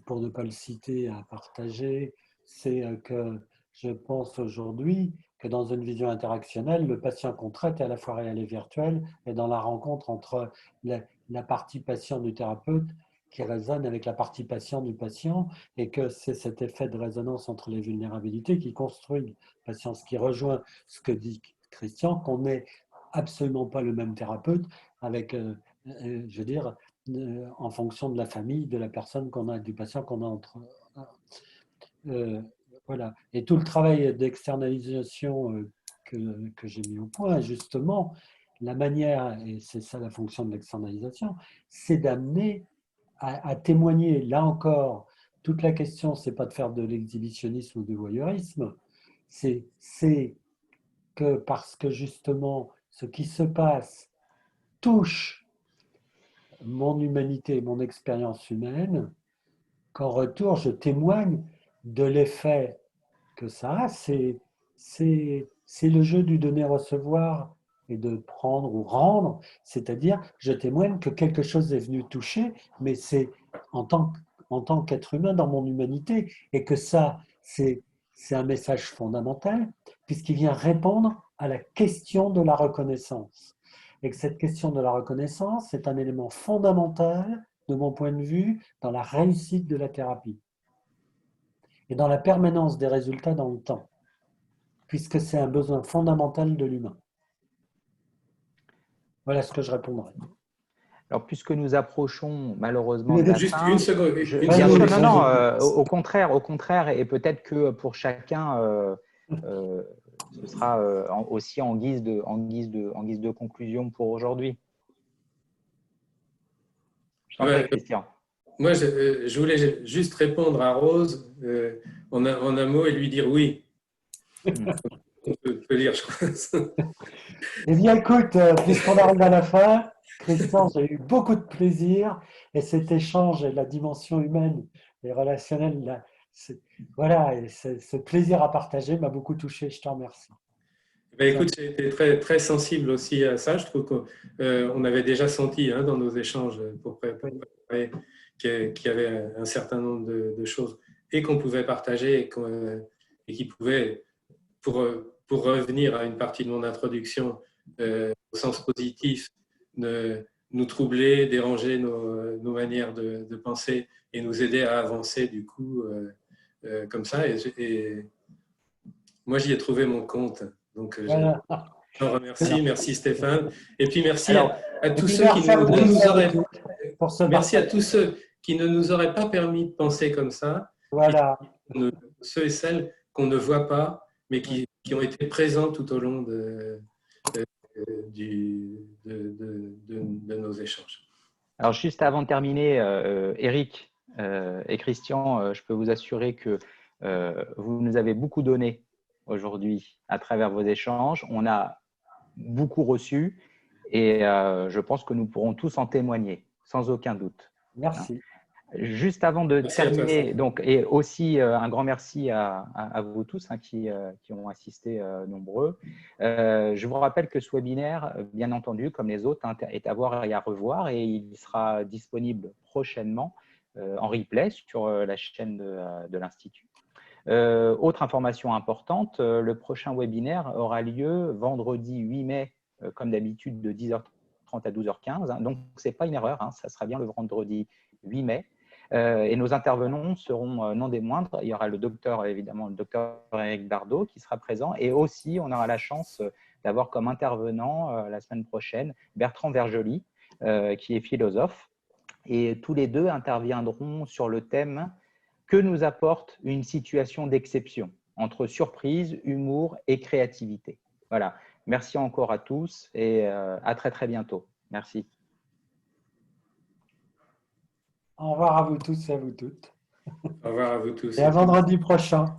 pour ne pas le citer, à partager, c'est que je pense aujourd'hui que dans une vision interactionnelle, le patient qu'on traite est à la fois réel et virtuel, et dans la rencontre entre la partie patient du thérapeute qui résonne avec la partie patient du patient, et que c'est cet effet de résonance entre les vulnérabilités qui construit le patient, ce qui rejoint ce que dit Christian, qu'on n'est absolument pas le même thérapeute avec, je veux dire, en fonction de la famille, de la personne qu'on a, du patient qu'on a entre. Voilà. Et tout le travail d'externalisation que j'ai mis au point, justement, la manière, et c'est ça la fonction de l'externalisation, c'est d'amener à témoigner. Là encore, toute la question, c'est pas de faire de l'exhibitionnisme ou du voyeurisme, c'est que parce que justement, ce qui se passe touche mon humanité, mon expérience humaine, qu'en retour, je témoigne de l'effet que ça a. C'est le jeu du donner-recevoir et de prendre ou rendre, c'est-à-dire je témoigne que quelque chose est venu toucher, mais c'est en tant qu'être humain dans mon humanité, et que ça, c'est un message fondamental, puisqu'il vient répondre à la question de la reconnaissance. Et que cette question de la reconnaissance est un élément fondamental, de mon point de vue, dans la réussite de la thérapie et dans la permanence des résultats dans le temps, puisque c'est un besoin fondamental de l'humain. Voilà ce que je répondrai. Alors, puisque nous approchons malheureusement de la Juste fin, une seconde. bien sûr, non, au contraire, et peut-être que pour chacun, ce sera aussi en guise de conclusion pour aujourd'hui. Je t'en prie, Christian. Moi, je voulais juste répondre à Rose en un mot et lui dire oui. On peut lire, je crois. Eh bien, écoute, puisqu'on arrive à la fin, Christian, j'ai eu beaucoup de plaisir, et cet échange et la dimension humaine et relationnelle, là, voilà, et ce plaisir à partager m'a beaucoup touché. Je te remercie. Écoute, j'ai été très, très sensible aussi à ça. Je trouve qu'on avait déjà senti dans nos échanges pour préparer qu'il y avait un certain nombre de choses et qu'on pouvait partager et qui pouvaient, pour revenir à une partie de mon introduction, au sens positif, nous troubler, déranger nos manières de penser et nous aider à avancer du coup comme ça. Et moi, j'y ai trouvé mon compte. Donc, Voilà. je remercie. Merci Stéphane. Et puis merci à tous ceux qui ne nous auraient pas permis de penser comme ça. Voilà. Ceux et celles qu'on ne voit pas, mais qui ont été présents tout au long de nos échanges. Alors, juste avant de terminer, Eric et Christian, je peux vous assurer que vous nous avez beaucoup donné aujourd'hui à travers vos échanges. On a beaucoup reçu et je pense que nous pourrons tous en témoigner, sans aucun doute. Merci. Juste avant de Merci à toi, terminer, Stéphane. donc, et aussi un grand merci à vous tous qui ont assisté nombreux. Je vous rappelle que ce webinaire, bien entendu, comme les autres, est à voir et à revoir et il sera disponible prochainement en replay sur la chaîne de l'Institut. Autre information importante, le prochain webinaire aura lieu vendredi 8 mai, comme d'habitude, de 10h30 à 12h15. Donc, ce n'est pas une erreur, ça sera bien le vendredi 8 mai. Et nos intervenants seront non des moindres. Il y aura évidemment le docteur Eric Bardot qui sera présent. Et aussi, on aura la chance d'avoir comme intervenant la semaine prochaine Bertrand Vergely, qui est philosophe. Et tous les deux interviendront sur le thème « Que nous apporte une situation d'exception ?» entre surprise, humour et créativité. Voilà. Merci encore à tous et à très très bientôt. Merci. Au revoir à vous tous et à vous toutes. Au revoir à vous tous Et à et toutes. vendredi prochain.